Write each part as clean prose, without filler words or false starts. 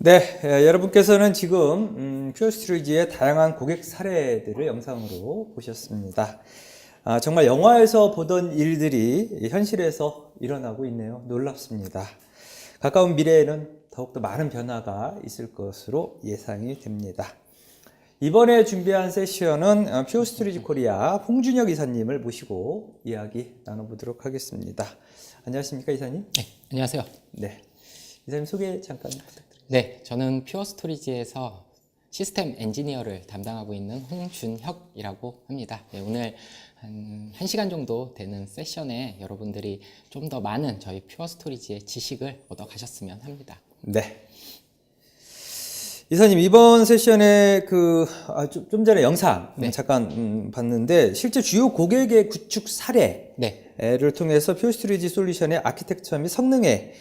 네, 여러분께서는 지금 퓨어스트리지의 다양한 고객 사례들을 영상으로 보셨습니다. 정말 영화에서 보던 일들이 현실에서 일어나고 있네요. 놀랍습니다. 가까운 미래에는 더욱더 많은 변화가 있을 것으로 예상이 됩니다. 이번에 준비한 세션은 퓨어스트리지 코리아 홍준혁 이사님을 모시고 이야기 나눠보도록 하겠습니다. 안녕하십니까, 이사님? 네, 안녕하세요. 네, 이사님 소개 잠깐 부탁드립니다. 네, 저는 퓨어스토리지에서 시스템 엔지니어를 담당하고 있는 홍준혁이라고 합니다. 네, 오늘 한 1시간 정도 되는 세션에 여러분들이 좀 더 많은 저희 퓨어스토리지의 지식을 얻어 가셨으면 합니다. 네. 이사님, 이번 세션에 좀 전에 영상 잠깐 봤는데, 실제 주요 고객의 구축 사례를 통해서 퓨어스트리지 솔루션의 아키텍처 및 성능에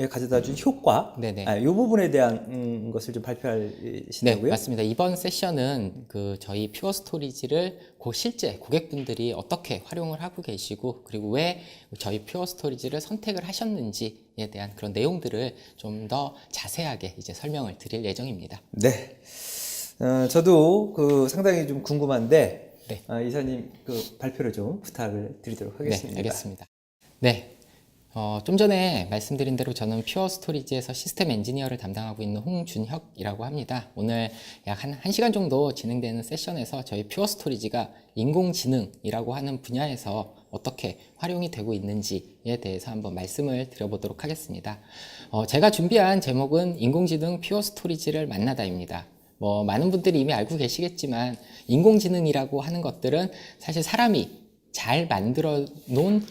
가져다 준 효과, 이 부분에 대한 것을 좀 발표하신다고요? 네, 맞습니다. 이번 세션은 저희 퓨어스토리지를 실제 고객분들이 어떻게 활용을 하고 계시고, 그리고 왜 저희 퓨어스토리지를 선택을 하셨는지에 대한 그런 내용들을 좀 더 자세하게 이제 설명을 드릴 예정입니다. 네. 저도 상당히 좀 궁금한데, 네. 이사님 발표를 좀 부탁을 드리도록 하겠습니다. 네, 알겠습니다. 네. 좀 전에 말씀드린 대로 저는 퓨어스토리지에서 시스템 엔지니어를 담당하고 있는 홍준혁이라고 합니다. 오늘 약 1시간 정도 진행되는 세션에서 저희 퓨어스토리지가 인공지능이라고 하는 분야에서 어떻게 활용이 되고 있는지에 대해서 한번 말씀을 드려보도록 하겠습니다. 제가 준비한 제목은 인공지능 퓨어스토리지를 만나다입니다. 많은 분들이 이미 알고 계시겠지만 인공지능이라고 하는 것들은 사실 사람이 잘 만들어 놓은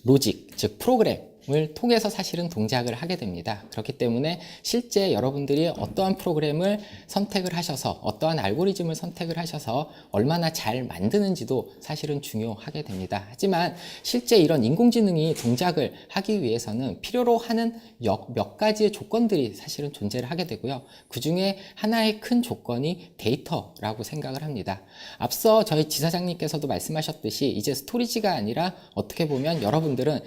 로직, 즉 프로그램을 통해서 사실은 동작을 하게 됩니다. 그렇기 때문에 실제 여러분들이 어떠한 프로그램을 선택을 하셔서 어떠한 알고리즘을 선택을 하셔서 얼마나 잘 만드는지도 사실은 중요하게 됩니다. 하지만 실제 이런 인공지능이 동작을 하기 위해서는 필요로 하는 몇 가지의 조건들이 사실은 존재를 하게 되고요. 그 중에 하나의 큰 조건이 데이터라고 생각을 합니다. 앞서 저희 지사장님께서도 말씀하셨듯이 이제 스토리지가 아니라 어떻게 보면 여러분들은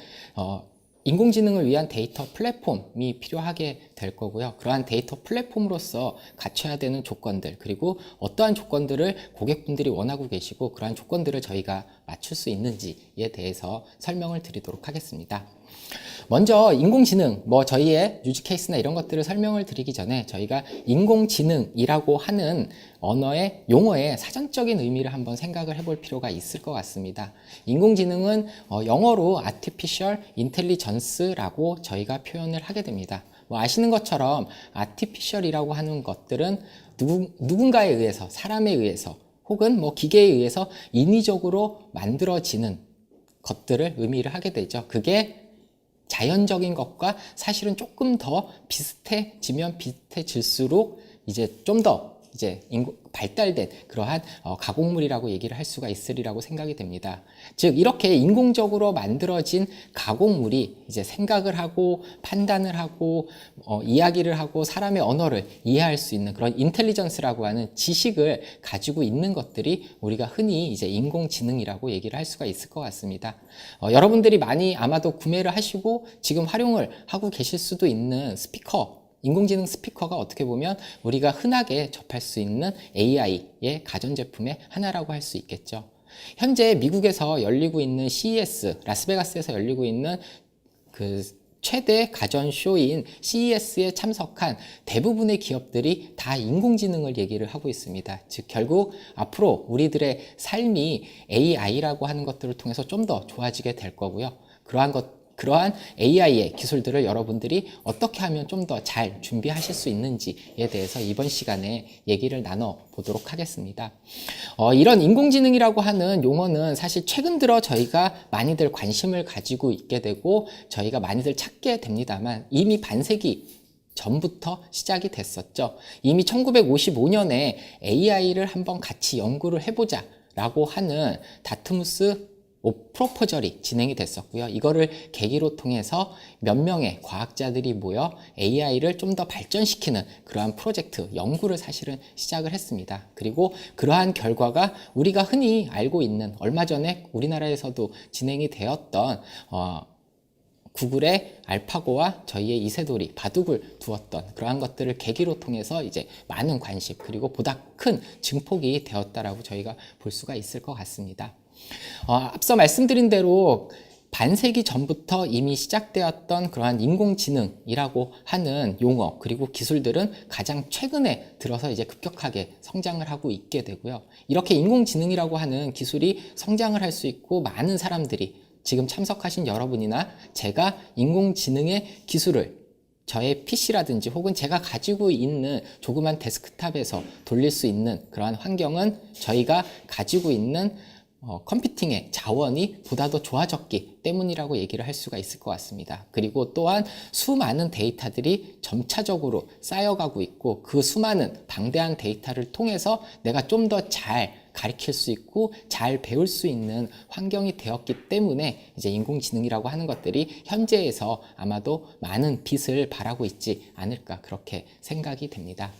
인공지능을 위한 데이터 플랫폼이 필요하게 될 거고요. 그러한 데이터 플랫폼으로서 갖춰야 되는 조건들, 그리고 어떠한 조건들을 고객분들이 원하고 계시고 그러한 조건들을 저희가 맞출 수 있는지에 대해서 설명을 드리도록 하겠습니다. 먼저 인공지능, 저희의 유즈 케이스나 이런 것들을 설명을 드리기 전에 저희가 인공지능이라고 하는 언어의 용어의 사전적인 의미를 한번 생각을 해볼 필요가 있을 것 같습니다. 인공지능은 영어로 Artificial Intelligence라고 저희가 표현을 하게 됩니다. 아시는 것처럼 Artificial이라고 하는 것들은 누군가에 의해서, 사람에 의해서 혹은 기계에 의해서 인위적으로 만들어지는 것들을 의미를 하게 되죠. 그게 자연적인 것과 사실은 조금 더 비슷해지면 비슷해질수록 이제 좀 더 발달된 그러한 가공물이라고 얘기를 할 수가 있으리라고 생각이 됩니다. 즉 이렇게 인공적으로 만들어진 가공물이 이제 생각을 하고 판단을 하고 이야기를 하고 사람의 언어를 이해할 수 있는 그런 인텔리전스라고 하는 지식을 가지고 있는 것들이 우리가 흔히 이제 인공지능이라고 얘기를 할 수가 있을 것 같습니다. 여러분들이 많이 아마도 구매를 하시고 지금 활용을 하고 계실 수도 있는 인공지능 스피커가 어떻게 보면 우리가 흔하게 접할 수 있는 AI의 가전제품의 하나라고 할 수 있겠죠. 현재 미국에서 열리고 있는 CES, 라스베가스에서 열리고 있는 최대 가전쇼인 CES에 참석한 대부분의 기업들이 다 인공지능을 얘기를 하고 있습니다. 즉 결국 앞으로 우리들의 삶이 AI라고 하는 것들을 통해서 좀 더 좋아지게 될 거고요. 그러한 AI의 기술들을 여러분들이 어떻게 하면 좀 더 잘 준비하실 수 있는지에 대해서 이번 시간에 얘기를 나눠보도록 하겠습니다. 이런 인공지능이라고 하는 용어는 사실 최근 들어 저희가 많이들 관심을 가지고 있게 되고 저희가 많이들 찾게 됩니다만 이미 반세기 전부터 시작이 됐었죠. 이미 1955년에 AI를 한번 같이 연구를 해보자 라고 하는 다트무스 프로포절이 진행이 됐었고요. 이거를 계기로 통해서 몇 명의 과학자들이 모여 AI를 좀 더 발전시키는 그러한 프로젝트, 연구를 사실은 시작을 했습니다. 그리고 그러한 결과가 우리가 흔히 알고 있는 얼마 전에 우리나라에서도 진행이 되었던 구글의 알파고와 저희의 이세돌이 바둑을 두었던 그러한 것들을 계기로 통해서 이제 많은 관심 그리고 보다 큰 증폭이 되었다라고 저희가 볼 수가 있을 것 같습니다. 앞서 말씀드린 대로 반세기 전부터 이미 시작되었던 그러한 인공지능이라고 하는 용어 그리고 기술들은 가장 최근에 들어서 이제 급격하게 성장을 하고 있게 되고요. 이렇게 인공지능이라고 하는 기술이 성장을 할 수 있고 많은 사람들이 지금 참석하신 여러분이나 제가 인공지능의 기술을 저의 PC라든지 혹은 제가 가지고 있는 조그만 데스크탑에서 돌릴 수 있는 그러한 환경은 저희가 가지고 있는 컴퓨팅의 자원이 보다 더 좋아졌기 때문이라고 얘기를 할 수가 있을 것 같습니다. 그리고 또한 수많은 데이터들이 점차적으로 쌓여가고 있고 그 수많은 방대한 데이터를 통해서 내가 좀 더 잘 가르칠 수 있고 잘 배울 수 있는 환경이 되었기 때문에 이제 인공지능이라고 하는 것들이 현재에서 아마도 많은 빛을 발하고 있지 않을까 그렇게 생각이 됩니다.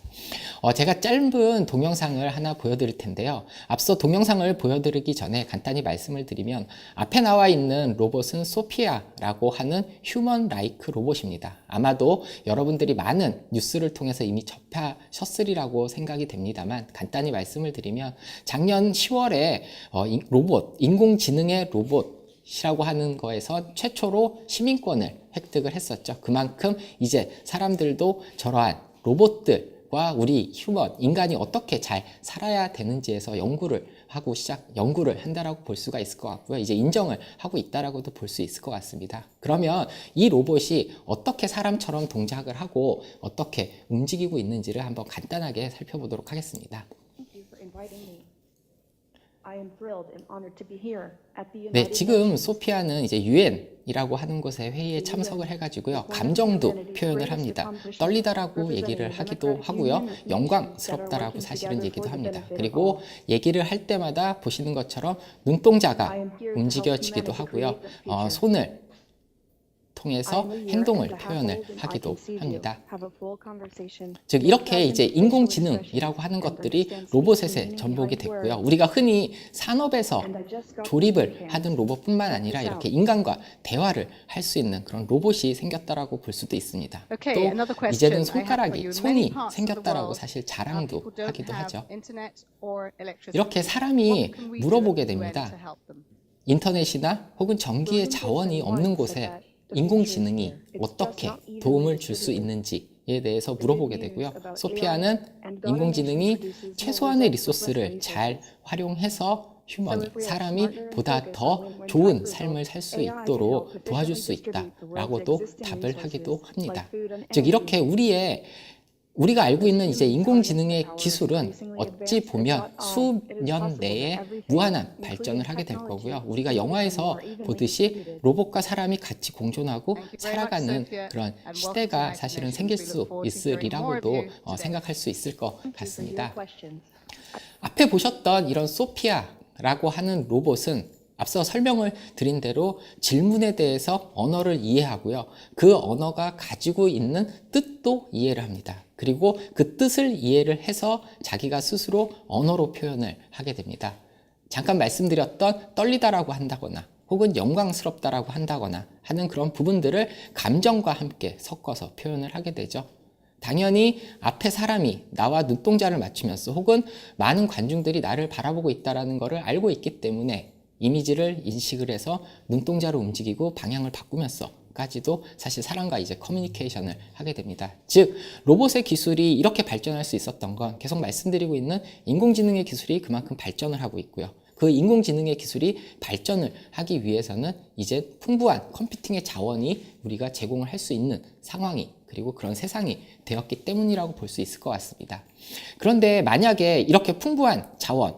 제가 짧은 동영상을 하나 보여드릴 텐데요. 앞서 동영상을 보여드리기 전에 간단히 말씀을 드리면 앞에 나와 있는 로봇은 소피아라고 하는 휴먼 라이크 로봇입니다. 아마도 여러분들이 많은 뉴스를 통해서 이미 접하셨으리라고 생각이 됩니다만 간단히 말씀을 드리면 작년 10월에 인공지능의 로봇이라고 하는 거에서 최초로 시민권을 획득을 했었죠. 그만큼 이제 사람들도 저러한 로봇들과 우리 인간이 어떻게 잘 살아야 되는지에서 연구를 한다라고 볼 수가 있을 것 같고요. 이제 인정을 하고 있다라고도 볼 수 있을 것 같습니다. 그러면 이 로봇이 어떻게 사람처럼 동작을 하고 어떻게 움직이고 있는지를 한번 간단하게 살펴보도록 하겠습니다. 네, 지금 소피아는 이제 UN이라고 하는 곳에 회의에 참석을 해가지고요. 감정도 표현을 합니다. 떨리다라고 얘기를 하기도 하고요. 영광스럽다라고 사실은 얘기도 합니다. 그리고 얘기를 할 때마다 보시는 것처럼 눈동자가 움직여지기도 하고요. 손을 통해서 행동을 표현을 하기도 합니다. 즉 이렇게 이제 인공지능이라고 하는 것들이 로봇에 전복이 됐고요. 우리가 흔히 산업에서 조립을 하는 로봇뿐만 아니라 이렇게 인간과 대화를 할 수 있는 그런 로봇이 생겼다라고 볼 수도 있습니다. 또 이제는 손이 생겼다라고 사실 자랑도 하기도 하죠. 이렇게 사람이 물어보게 됩니다. 인터넷이나 혹은 전기의 자원이 없는 곳에 인공지능이 어떻게 도움을 줄 수 있는지에 대해서 물어보게 되고요. 소피아는 인공지능이 최소한의 리소스를 잘 활용해서 사람이 보다 더 좋은 삶을 살 수 있도록 도와줄 수 있다라고도 답을 하기도 합니다. 즉 이렇게 우리가 알고 있는 이제 인공지능의 기술은 어찌 보면 수년 내에 무한한 발전을 하게 될 거고요. 우리가 영화에서 보듯이 로봇과 사람이 같이 공존하고 살아가는 그런 시대가 사실은 생길 수 있으리라고도 생각할 수 있을 것 같습니다. 앞에 보셨던 이런 소피아라고 하는 로봇은 앞서 설명을 드린 대로 질문에 대해서 언어를 이해하고요. 그 언어가 가지고 있는 뜻도 이해를 합니다. 그리고 그 뜻을 이해를 해서 자기가 스스로 언어로 표현을 하게 됩니다. 잠깐 말씀드렸던 떨리다라고 한다거나 혹은 영광스럽다라고 한다거나 하는 그런 부분들을 감정과 함께 섞어서 표현을 하게 되죠. 당연히 앞에 사람이 나와 눈동자를 맞추면서 혹은 많은 관중들이 나를 바라보고 있다는 것을 알고 있기 때문에 이미지를 인식을 해서 눈동자로 움직이고 방향을 바꾸면서까지도 사실 사람과 이제 커뮤니케이션을 하게 됩니다. 즉 로봇의 기술이 이렇게 발전할 수 있었던 건 계속 말씀드리고 있는 인공지능의 기술이 그만큼 발전을 하고 있고요. 그 인공지능의 기술이 발전을 하기 위해서는 이제 풍부한 컴퓨팅의 자원이 우리가 제공을 할 수 있는 상황이 그리고 그런 세상이 되었기 때문이라고 볼 수 있을 것 같습니다. 그런데 만약에 이렇게 풍부한 자원,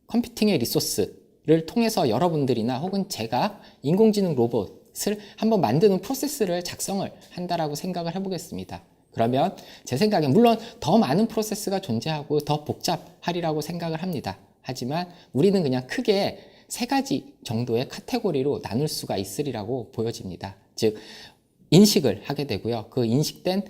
컴퓨팅의 리소스를 통해서 여러분들이나 혹은 제가 인공지능 로봇을 한번 만드는 프로세스를 작성을 한다라고 생각을 해보겠습니다. 그러면 제 생각엔 물론 더 많은 프로세스가 존재하고 더 복잡하리라고 생각을 합니다. 하지만 우리는 그냥 크게 3가지 정도의 카테고리로 나눌 수가 있으리라고 보여집니다. 즉 인식을 하게 되고요. 그 인식된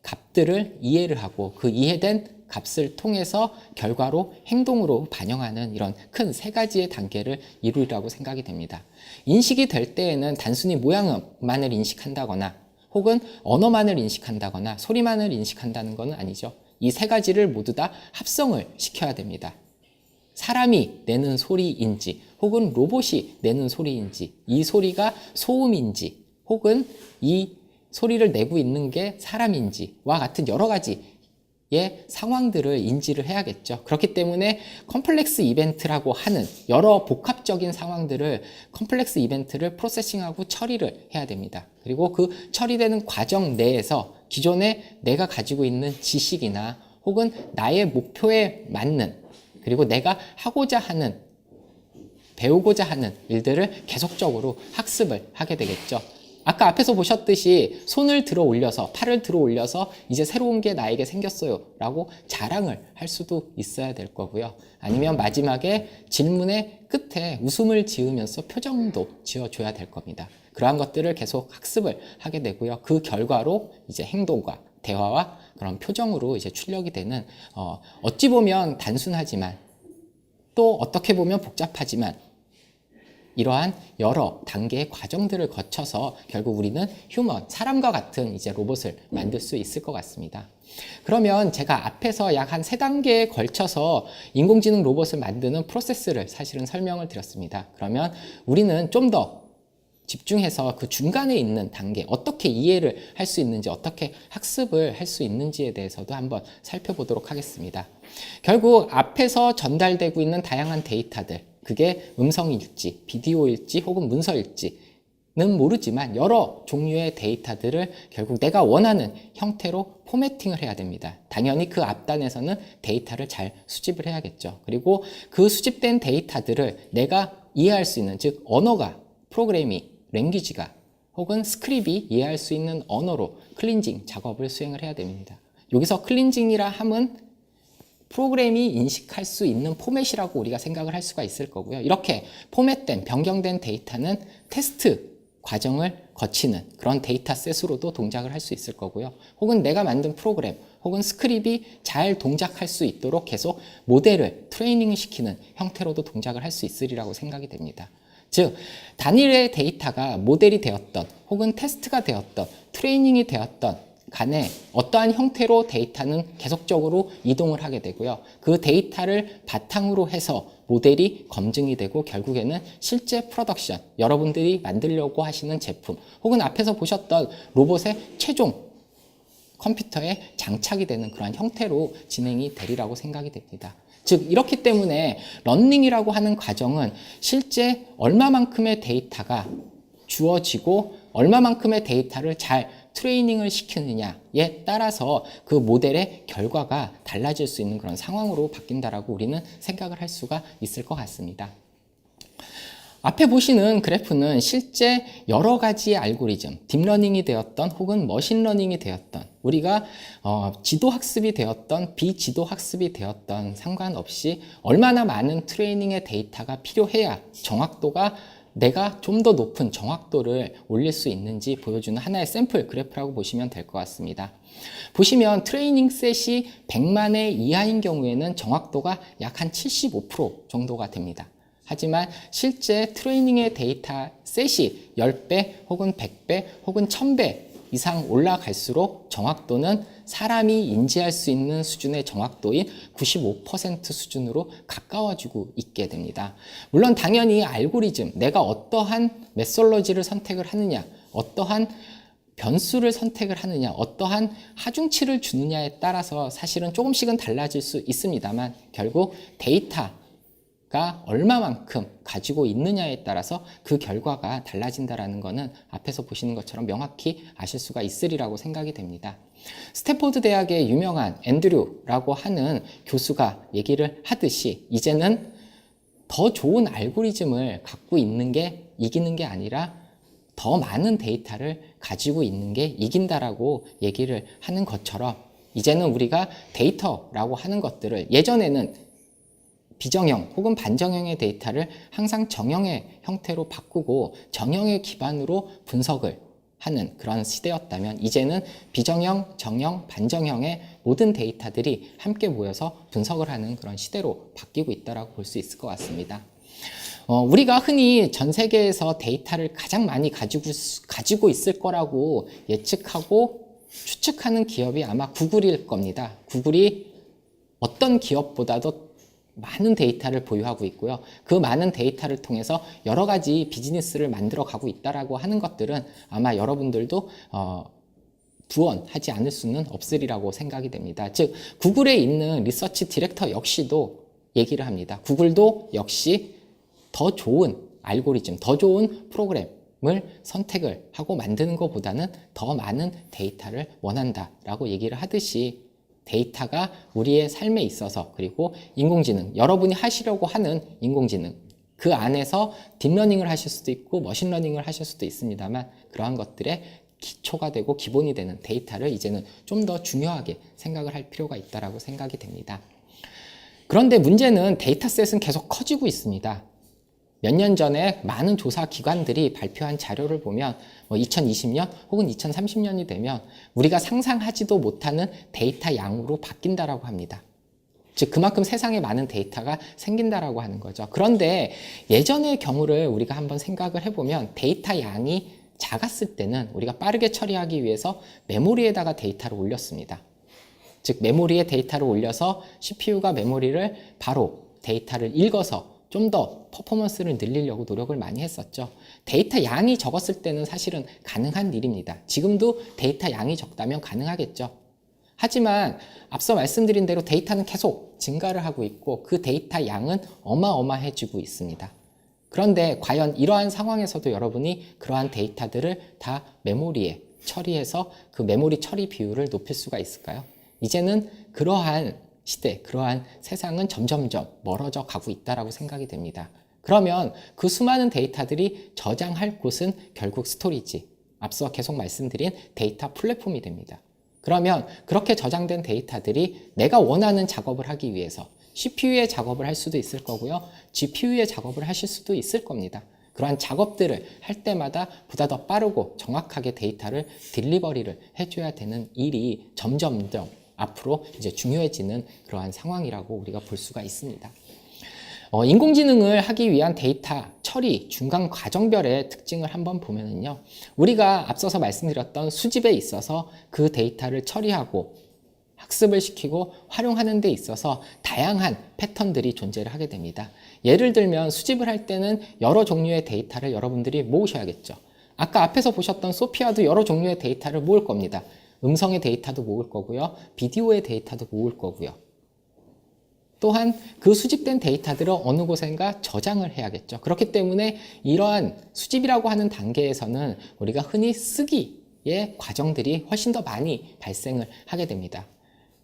값들을 이해를 하고 그 이해된 값을 통해서 결과로 행동으로 반영하는 이런 큰 세 가지의 단계를 이루리라고 생각이 됩니다. 인식이 될 때에는 단순히 모양만을 인식한다거나 혹은 언어만을 인식한다거나 소리만을 인식한다는 것은 아니죠. 이 세 가지를 모두 다 합성을 시켜야 됩니다. 사람이 내는 소리인지 혹은 로봇이 내는 소리인지 이 소리가 소음인지 혹은 이 소리를 내고 있는 게 사람인지와 같은 여러 가지의 상황들을 인지를 해야겠죠. 그렇기 때문에 컴플렉스 이벤트라고 하는 여러 복합적인 상황들을 컴플렉스 이벤트를 프로세싱하고 처리를 해야 됩니다. 그리고 그 처리되는 과정 내에서 기존에 내가 가지고 있는 지식이나 혹은 나의 목표에 맞는 그리고 내가 하고자 하는 배우고자 하는 일들을 계속적으로 학습을 하게 되겠죠. 아까 앞에서 보셨듯이 손을 들어 올려서 팔을 들어 올려서 이제 새로운 게 나에게 생겼어요 라고 자랑을 할 수도 있어야 될 거고요. 아니면 마지막에 질문의 끝에 웃음을 지으면서 표정도 지어줘야 될 겁니다. 그러한 것들을 계속 학습을 하게 되고요. 그 결과로 이제 행동과 대화와 그런 표정으로 이제 출력이 되는 어찌 보면 단순하지만 또 어떻게 보면 복잡하지만 이러한 여러 단계의 과정들을 거쳐서 결국 우리는 휴먼, 사람과 같은 이제 로봇을 만들 수 있을 것 같습니다. 그러면 제가 앞에서 약 한 3단계에 걸쳐서 인공지능 로봇을 만드는 프로세스를 사실은 설명을 드렸습니다. 그러면 우리는 좀 더 집중해서 그 중간에 있는 단계, 어떻게 이해를 할 수 있는지, 어떻게 학습을 할 수 있는지에 대해서도 한번 살펴보도록 하겠습니다. 결국 앞에서 전달되고 있는 다양한 데이터들, 그게 음성일지, 비디오일지, 혹은 문서일지는 모르지만 여러 종류의 데이터들을 결국 내가 원하는 형태로 포매팅을 해야 됩니다. 당연히 그 앞단에서는 데이터를 잘 수집을 해야겠죠. 그리고 그 수집된 데이터들을 내가 이해할 수 있는, 즉 언어가, 프로그래밍, 랭귀지가 혹은 스크립이 이해할 수 있는 언어로 클린징 작업을 수행을 해야 됩니다. 여기서 클린징이라 함은 프로그램이 인식할 수 있는 포맷이라고 우리가 생각을 할 수가 있을 거고요. 이렇게 포맷된, 변경된 데이터는 테스트 과정을 거치는 그런 데이터셋으로도 동작을 할 수 있을 거고요. 혹은 내가 만든 프로그램 혹은 스크립이 잘 동작할 수 있도록 계속 모델을 트레이닝 시키는 형태로도 동작을 할 수 있으리라고 생각이 됩니다. 즉, 단일의 데이터가 모델이 되었던 혹은 테스트가 되었던 트레이닝이 되었던 간에 어떠한 형태로 데이터는 계속적으로 이동을 하게 되고요. 그 데이터를 바탕으로 해서 모델이 검증이 되고 결국에는 실제 프로덕션, 여러분들이 만들려고 하시는 제품 혹은 앞에서 보셨던 로봇의 최종 컴퓨터에 장착이 되는 그러한 형태로 진행이 되리라고 생각이 됩니다. 즉 이렇기 때문에 러닝이라고 하는 과정은 실제 얼마만큼의 데이터가 주어지고 얼마만큼의 데이터를 잘 트레이닝을 시키느냐에 따라서 그 모델의 결과가 달라질 수 있는 그런 상황으로 바뀐다라고 우리는 생각을 할 수가 있을 것 같습니다. 앞에 보시는 그래프는 실제 여러 가지의 알고리즘, 딥러닝이 되었던 혹은 머신러닝이 되었던 우리가 지도학습이 되었던 비지도학습이 되었던 상관없이 얼마나 많은 트레이닝의 데이터가 필요해야 정확도가 내가 좀 더 높은 정확도를 올릴 수 있는지 보여주는 하나의 샘플 그래프라고 보시면 될 것 같습니다. 보시면 트레이닝 셋이 100만의 이하인 경우에는 정확도가 약 한 75% 정도가 됩니다. 하지만 실제 트레이닝의 데이터 셋이 10배 혹은 100배 혹은 1000배 이상 올라갈수록 정확도는 사람이 인지할 수 있는 수준의 정확도인 95% 수준으로 가까워지고 있게 됩니다. 물론 당연히 알고리즘, 내가 어떠한 메솔로지를 선택을 하느냐, 어떠한 변수를 선택을 하느냐, 어떠한 하중치를 주느냐에 따라서 사실은 조금씩은 달라질 수 있습니다만 결국 데이터가 얼마만큼 가지고 있느냐에 따라서 그 결과가 달라진다는 것은 앞에서 보시는 것처럼 명확히 아실 수가 있으리라고 생각이 됩니다. 스탠포드 대학의 유명한 앤드류라고 하는 교수가 얘기를 하듯이 이제는 더 좋은 알고리즘을 갖고 있는 게 이기는 게 아니라 더 많은 데이터를 가지고 있는 게 이긴다라고 얘기를 하는 것처럼 이제는 우리가 데이터라고 하는 것들을 예전에는 비정형 혹은 반정형의 데이터를 항상 정형의 형태로 바꾸고 정형의 기반으로 분석을 하는 그런 시대였다면 이제는 비정형, 정형, 반정형의 모든 데이터들이 함께 모여서 분석을 하는 그런 시대로 바뀌고 있다고 볼 수 있을 것 같습니다. 우리가 흔히 전 세계에서 데이터를 가장 많이 가지고 있을 거라고 예측하고 추측하는 기업이 아마 구글일 겁니다. 구글이 어떤 기업보다도 많은 데이터를 보유하고 있고요. 그 많은 데이터를 통해서 여러 가지 비즈니스를 만들어 가고 있다라고 하는 것들은 아마 여러분들도 부언하지 않을 수는 없으리라고 생각이 됩니다. 즉, 구글에 있는 리서치 디렉터 역시도 얘기를 합니다. 구글도 역시 더 좋은 알고리즘, 더 좋은 프로그램을 선택을 하고 만드는 것보다는 더 많은 데이터를 원한다라고 얘기를 하듯이 데이터가 우리의 삶에 있어서 그리고 인공지능, 여러분이 하시려고 하는 인공지능 그 안에서 딥러닝을 하실 수도 있고 머신러닝을 하실 수도 있습니다만 그러한 것들의 기초가 되고 기본이 되는 데이터를 이제는 좀 더 중요하게 생각을 할 필요가 있다고 생각이 됩니다. 그런데 문제는 데이터셋은 계속 커지고 있습니다. 몇 년 전에 많은 조사 기관들이 발표한 자료를 보면 2020년 혹은 2030년이 되면 우리가 상상하지도 못하는 데이터 양으로 바뀐다라고 합니다. 즉 그만큼 세상에 많은 데이터가 생긴다라고 하는 거죠. 그런데 예전의 경우를 우리가 한번 생각을 해보면 데이터 양이 작았을 때는 우리가 빠르게 처리하기 위해서 메모리에다가 데이터를 올렸습니다. 즉 메모리에 데이터를 올려서 CPU가 메모리를 바로 데이터를 읽어서 좀 더 퍼포먼스를 늘리려고 노력을 많이 했었죠. 데이터 양이 적었을 때는 사실은 가능한 일입니다. 지금도 데이터 양이 적다면 가능하겠죠. 하지만 앞서 말씀드린 대로 데이터는 계속 증가를 하고 있고 그 데이터 양은 어마어마해지고 있습니다. 그런데 과연 이러한 상황에서도 여러분이 그러한 데이터들을 다 메모리에 처리해서 그 메모리 처리 비율을 높일 수가 있을까요? 이제는 그러한 시대, 그러한 세상은 점점점 멀어져 가고 있다고 생각이 됩니다. 그러면 그 수많은 데이터들이 저장할 곳은 결국 스토리지, 앞서 계속 말씀드린 데이터 플랫폼이 됩니다. 그러면 그렇게 저장된 데이터들이 내가 원하는 작업을 하기 위해서 CPU의 작업을 할 수도 있을 거고요. GPU의 작업을 하실 수도 있을 겁니다. 그러한 작업들을 할 때마다 보다 더 빠르고 정확하게 데이터를 딜리버리를 해줘야 되는 일이 점점점 앞으로 이제 중요해지는 그러한 상황이라고 우리가 볼 수가 있습니다. 인공지능을 하기 위한 데이터 처리 중간 과정별의 특징을 한번 보면은요, 우리가 앞서서 말씀드렸던 수집에 있어서 그 데이터를 처리하고 학습을 시키고 활용하는 데 있어서 다양한 패턴들이 존재를 하게 됩니다. 예를 들면 수집을 할 때는 여러 종류의 데이터를 여러분들이 모으셔야겠죠. 아까 앞에서 보셨던 소피아도 여러 종류의 데이터를 모을 겁니다. 음성의 데이터도 모을 거고요. 비디오의 데이터도 모을 거고요. 또한 그 수집된 데이터들을 어느 곳인가 저장을 해야겠죠. 그렇기 때문에 이러한 수집이라고 하는 단계에서는 우리가 흔히 쓰기의 과정들이 훨씬 더 많이 발생을 하게 됩니다.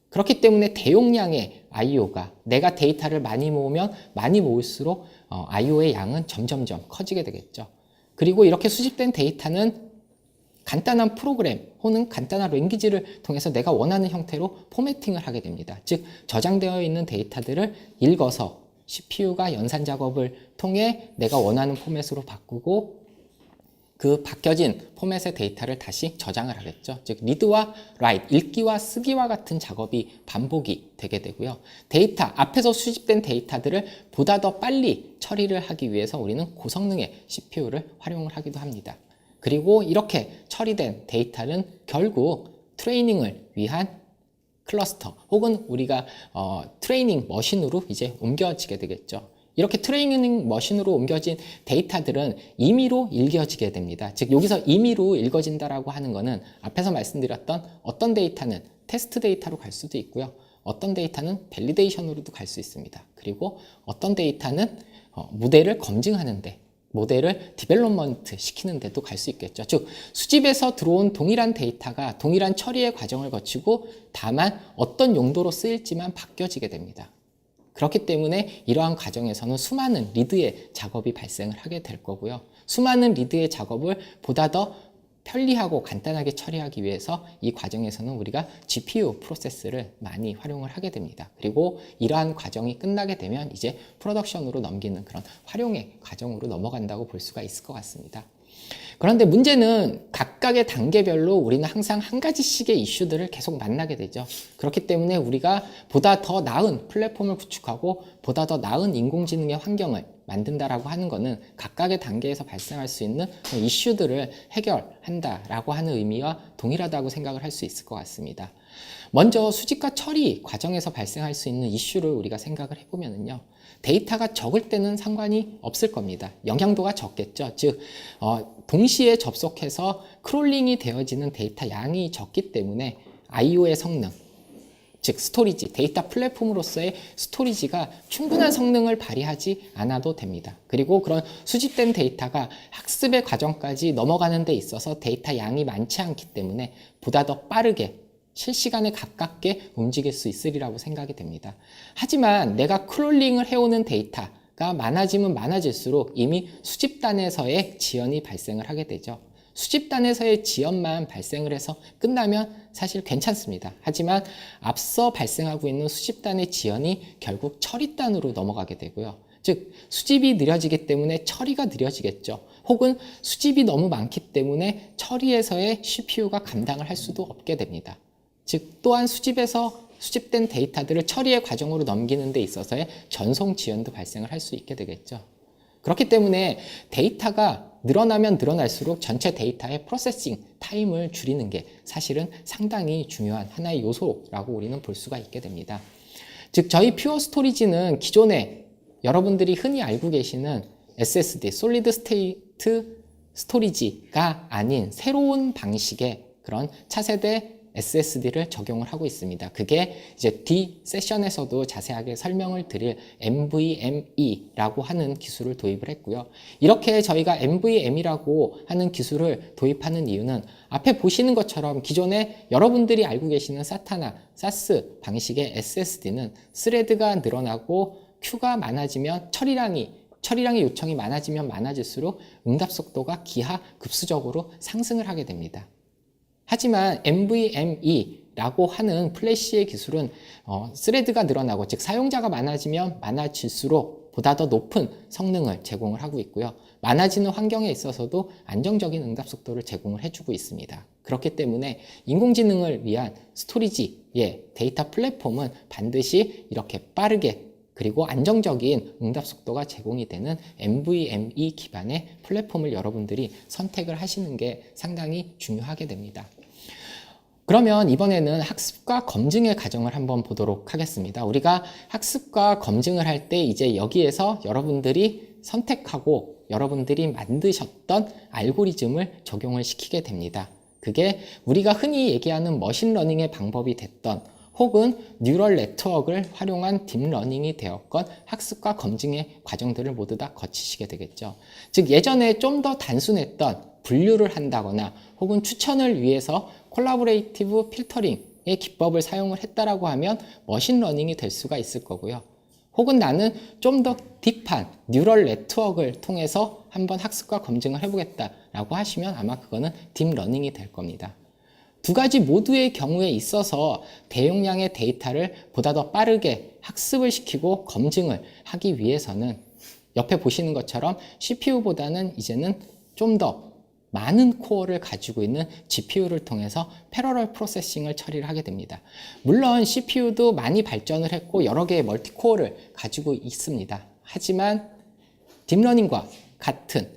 그렇기 때문에 대용량의 I/O가 내가 데이터를 많이 모으면 많이 모을수록 I/O의 양은 점점점 커지게 되겠죠. 그리고 이렇게 수집된 데이터는 간단한 프로그램 혹은 간단한 랭귀지를 통해서 내가 원하는 형태로 포매팅을 하게 됩니다. 즉 저장되어 있는 데이터들을 읽어서 CPU가 연산 작업을 통해 내가 원하는 포맷으로 바꾸고 그 바뀌어진 포맷의 데이터를 다시 저장을 하겠죠. 즉 리드와 라이트, 읽기와 쓰기와 같은 작업이 반복이 되게 되고요. 데이터, 앞에서 수집된 데이터들을 보다 더 빨리 처리를 하기 위해서 우리는 고성능의 CPU를 활용을 하기도 합니다. 그리고 이렇게 처리된 데이터는 결국 트레이닝을 위한 클러스터 혹은 우리가 트레이닝 머신으로 이제 옮겨지게 되겠죠. 이렇게 트레이닝 머신으로 옮겨진 데이터들은 임의로 읽혀지게 됩니다. 즉 여기서 임의로 읽어진다라고 하는 것은 앞에서 말씀드렸던 어떤 데이터는 테스트 데이터로 갈 수도 있고요. 어떤 데이터는 밸리데이션으로도 갈 수 있습니다. 그리고 어떤 데이터는 모델을 검증하는데 모델을 디벨롭먼트 시키는 데도 갈 수 있겠죠. 즉 수집에서 들어온 동일한 데이터가 동일한 처리의 과정을 거치고 다만 어떤 용도로 쓰일지만 바뀌어지게 됩니다. 그렇기 때문에 이러한 과정에서는 수많은 리드의 작업이 발생을 하게 될 거고요. 수많은 리드의 작업을 보다 더 편리하고 간단하게 처리하기 위해서 이 과정에서는 우리가 GPU 프로세스를 많이 활용을 하게 됩니다. 그리고 이러한 과정이 끝나게 되면 이제 프로덕션으로 넘기는 그런 활용의 과정으로 넘어간다고 볼 수가 있을 것 같습니다. 그런데 문제는 각각의 단계별로 우리는 항상 한 가지씩의 이슈들을 계속 만나게 되죠. 그렇기 때문에 우리가 보다 더 나은 플랫폼을 구축하고 보다 더 나은 인공지능의 환경을 만든다라고 하는 것은 각각의 단계에서 발생할 수 있는 이슈들을 해결한다라고 하는 의미와 동일하다고 생각을 할 수 있을 것 같습니다. 먼저 수집과 처리 과정에서 발생할 수 있는 이슈를 우리가 생각을 해보면요. 데이터가 적을 때는 상관이 없을 겁니다. 영향도가 적겠죠. 즉 동시에 접속해서 크롤링이 되어지는 데이터 양이 적기 때문에 I/O의 성능, 즉 스토리지, 데이터 플랫폼으로서의 스토리지가 충분한 성능을 발휘하지 않아도 됩니다. 그리고 그런 수집된 데이터가 학습의 과정까지 넘어가는 데 있어서 데이터 양이 많지 않기 때문에 보다 더 빠르게 실시간에 가깝게 움직일 수 있으리라고 생각이 됩니다. 하지만 내가 크롤링을 해오는 데이터가 많아지면 많아질수록 이미 수집단에서의 지연이 발생을 하게 되죠. 수집단에서의 지연만 발생을 해서 끝나면 사실 괜찮습니다. 하지만 앞서 발생하고 있는 수집단의 지연이 결국 처리단으로 넘어가게 되고요. 즉 수집이 느려지기 때문에 처리가 느려지겠죠. 혹은 수집이 너무 많기 때문에 처리에서의 CPU가 감당을 할 수도 없게 됩니다. 즉 또한 수집에서 수집된 데이터들을 처리의 과정으로 넘기는 데 있어서의 전송 지연도 발생을 할 수 있게 되겠죠. 그렇기 때문에 데이터가 늘어나면 늘어날수록 전체 데이터의 프로세싱 타임을 줄이는 게 사실은 상당히 중요한 하나의 요소라고 우리는 볼 수가 있게 됩니다. 즉 저희 퓨어 스토리지는 기존에 여러분들이 흔히 알고 계시는 SSD, 솔리드 스테이트 스토리지가 아닌 새로운 방식의 그런 차세대 SSD를 적용을 하고 있습니다. 그게 이제 뒤 세션에서도 자세하게 설명을 드릴 NVMe라고 하는 기술을 도입을 했고요. 이렇게 저희가 NVMe라고 하는 기술을 도입하는 이유는 앞에 보시는 것처럼 기존에 여러분들이 알고 계시는 사타나 사스 방식의 SSD는 스레드가 늘어나고 큐가 많아지면 처리량의 요청이 많아지면 많아질수록 응답 속도가 기하급수적으로 상승을 하게 됩니다. 하지만 NVMe라고 하는 플래시의 기술은 스레드가 늘어나고 즉 사용자가 많아지면 많아질수록 보다 더 높은 성능을 제공을 하고 있고요. 많아지는 환경에 있어서도 안정적인 응답 속도를 제공을 해주고 있습니다. 그렇기 때문에 인공지능을 위한 스토리지의 데이터 플랫폼은 반드시 이렇게 빠르게 그리고 안정적인 응답 속도가 제공이 되는 NVMe 기반의 플랫폼을 여러분들이 선택을 하시는 게 상당히 중요하게 됩니다. 그러면 이번에는 학습과 검증의 과정을 한번 보도록 하겠습니다. 우리가 학습과 검증을 할 때 이제 여기에서 여러분들이 선택하고 여러분들이 만드셨던 알고리즘을 적용을 시키게 됩니다. 그게 우리가 흔히 얘기하는 머신러닝의 방법이 됐던 혹은 뉴럴 네트워크를 활용한 딥러닝이 되었건 학습과 검증의 과정들을 모두 다 거치시게 되겠죠. 즉 예전에 좀 더 단순했던 분류를 한다거나 혹은 추천을 위해서 콜라보레이티브 필터링의 기법을 사용을 했다라고 하면 머신러닝이 될 수가 있을 거고요. 혹은 나는 좀 더 딥한 뉴럴 네트워크를 통해서 한번 학습과 검증을 해보겠다라고 하시면 아마 그거는 딥러닝이 될 겁니다. 두 가지 모두의 경우에 있어서 대용량의 데이터를 보다 더 빠르게 학습을 시키고 검증을 하기 위해서는 옆에 보시는 것처럼 CPU보다는 이제는 좀 더 많은 코어를 가지고 있는 GPU를 통해서 패러럴 프로세싱을 처리를 하게 됩니다. 물론 CPU도 많이 발전을 했고 여러 개의 멀티코어를 가지고 있습니다. 하지만 딥러닝과 같은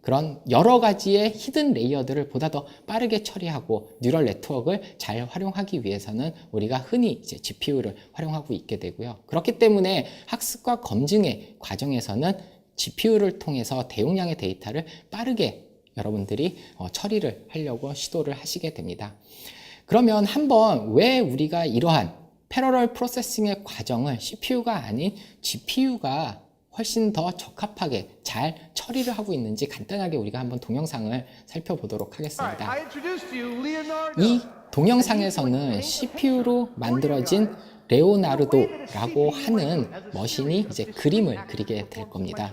그런 여러 가지의 히든 레이어들을 보다 더 빠르게 처리하고 뉴럴 네트워크를 잘 활용하기 위해서는 우리가 흔히 이제 GPU를 활용하고 있게 되고요. 그렇기 때문에 학습과 검증의 과정에서는 GPU를 통해서 대용량의 데이터를 빠르게 여러분들이 처리를 하려고 시도를 하시게 됩니다. 그러면 한번 왜 우리가 이러한 패러럴 프로세싱의 과정을 CPU가 아닌 GPU가 훨씬 더 적합하게 잘 처리를 하고 있는지 간단하게 우리가 한번 동영상을 살펴보도록 하겠습니다. 이 동영상에서는 CPU로 만들어진 레오나르도라고 하는 머신이 이제 그림을 그리게 될 겁니다.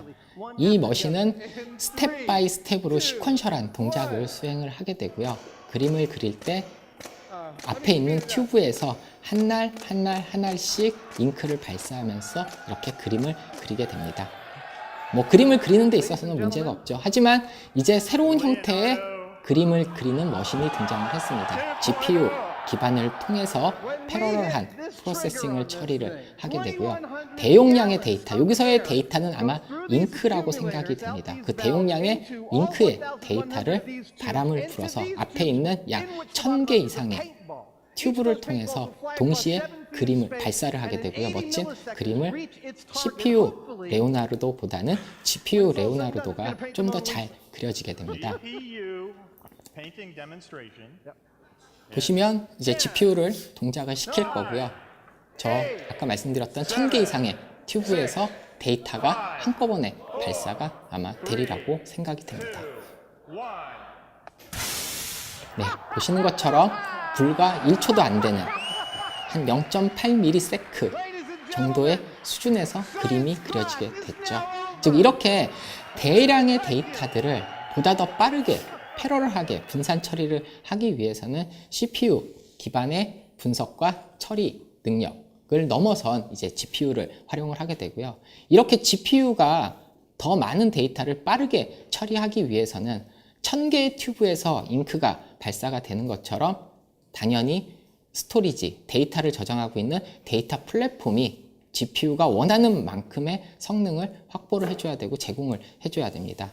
이 머신은 스텝 바이 스텝으로 시퀀셜한 동작을 수행을 하게 되고요. 그림을 그릴 때 앞에 있는 튜브에서 한 알씩 잉크를 발사하면서 이렇게 그림을 그리게 됩니다. 뭐 그림을 그리는 데 있어서는 문제가 없죠. 하지만 이제 새로운 형태의 그림을 그리는 머신이 등장을 했습니다. GPU 기반을 통해서 패러럴한 프로세싱을 처리를 하게 되고요. 대용량의 데이터, 여기서의 데이터는 아마 잉크라고 생각이 됩니다. 그 대용량의 잉크의 데이터를 바람을 불어서 앞에 있는 약 1000개 이상의 튜브를 통해서 동시에 그림을 발사를 하게 되고요. 멋진 그림을 CPU 레오나르도보다는 GPU 레오나르도가 좀 더 잘 그려지게 됩니다. 보시면 이제 GPU를 동작을 시킬 거고요. 저 아까 말씀드렸던 1000개 이상의 튜브에서 데이터가 한꺼번에 발사가 아마 되리라고 생각이 됩니다. 네, 보시는 것처럼 불과 1초도 안 되는 한 0.8ms 정도의 수준에서 그림이 그려지게 됐죠. 즉 이렇게 대량의 데이터들을 보다 더 빠르게 패러럴하게 분산 처리를 하기 위해서는 CPU 기반의 분석과 처리 능력을 넘어선 이제 GPU를 활용을 하게 되고요. 이렇게 GPU가 더 많은 데이터를 빠르게 처리하기 위해서는 1000개의 튜브에서 잉크가 발사가 되는 것처럼 당연히 스토리지, 데이터를 저장하고 있는 데이터 플랫폼이 GPU가 원하는 만큼의 성능을 확보를 해줘야 되고 제공을 해줘야 됩니다.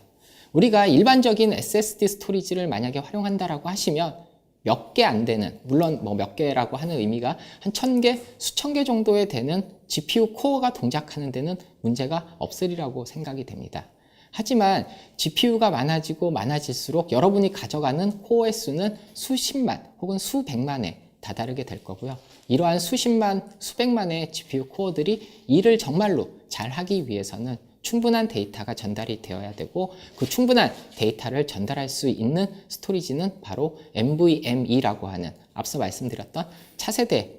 우리가 일반적인 SSD 스토리지를 만약에 활용한다라고 하시면 몇 개 안 되는, 물론 뭐 몇 개라고 하는 의미가 한 1000개, 수천 개 정도에 되는 GPU 코어가 동작하는 데는 문제가 없으리라고 생각이 됩니다. 하지만 GPU가 많아지고 많아질수록 여러분이 가져가는 코어의 수는 수십만 혹은 수백만에 다다르게 될 거고요. 이러한 수십만, 수백만의 GPU 코어들이 일을 정말로 잘 하기 위해서는 충분한 데이터가 전달이 되어야 되고 그 충분한 데이터를 전달할 수 있는 스토리지는 바로 NVMe라고 하는 앞서 말씀드렸던 차세대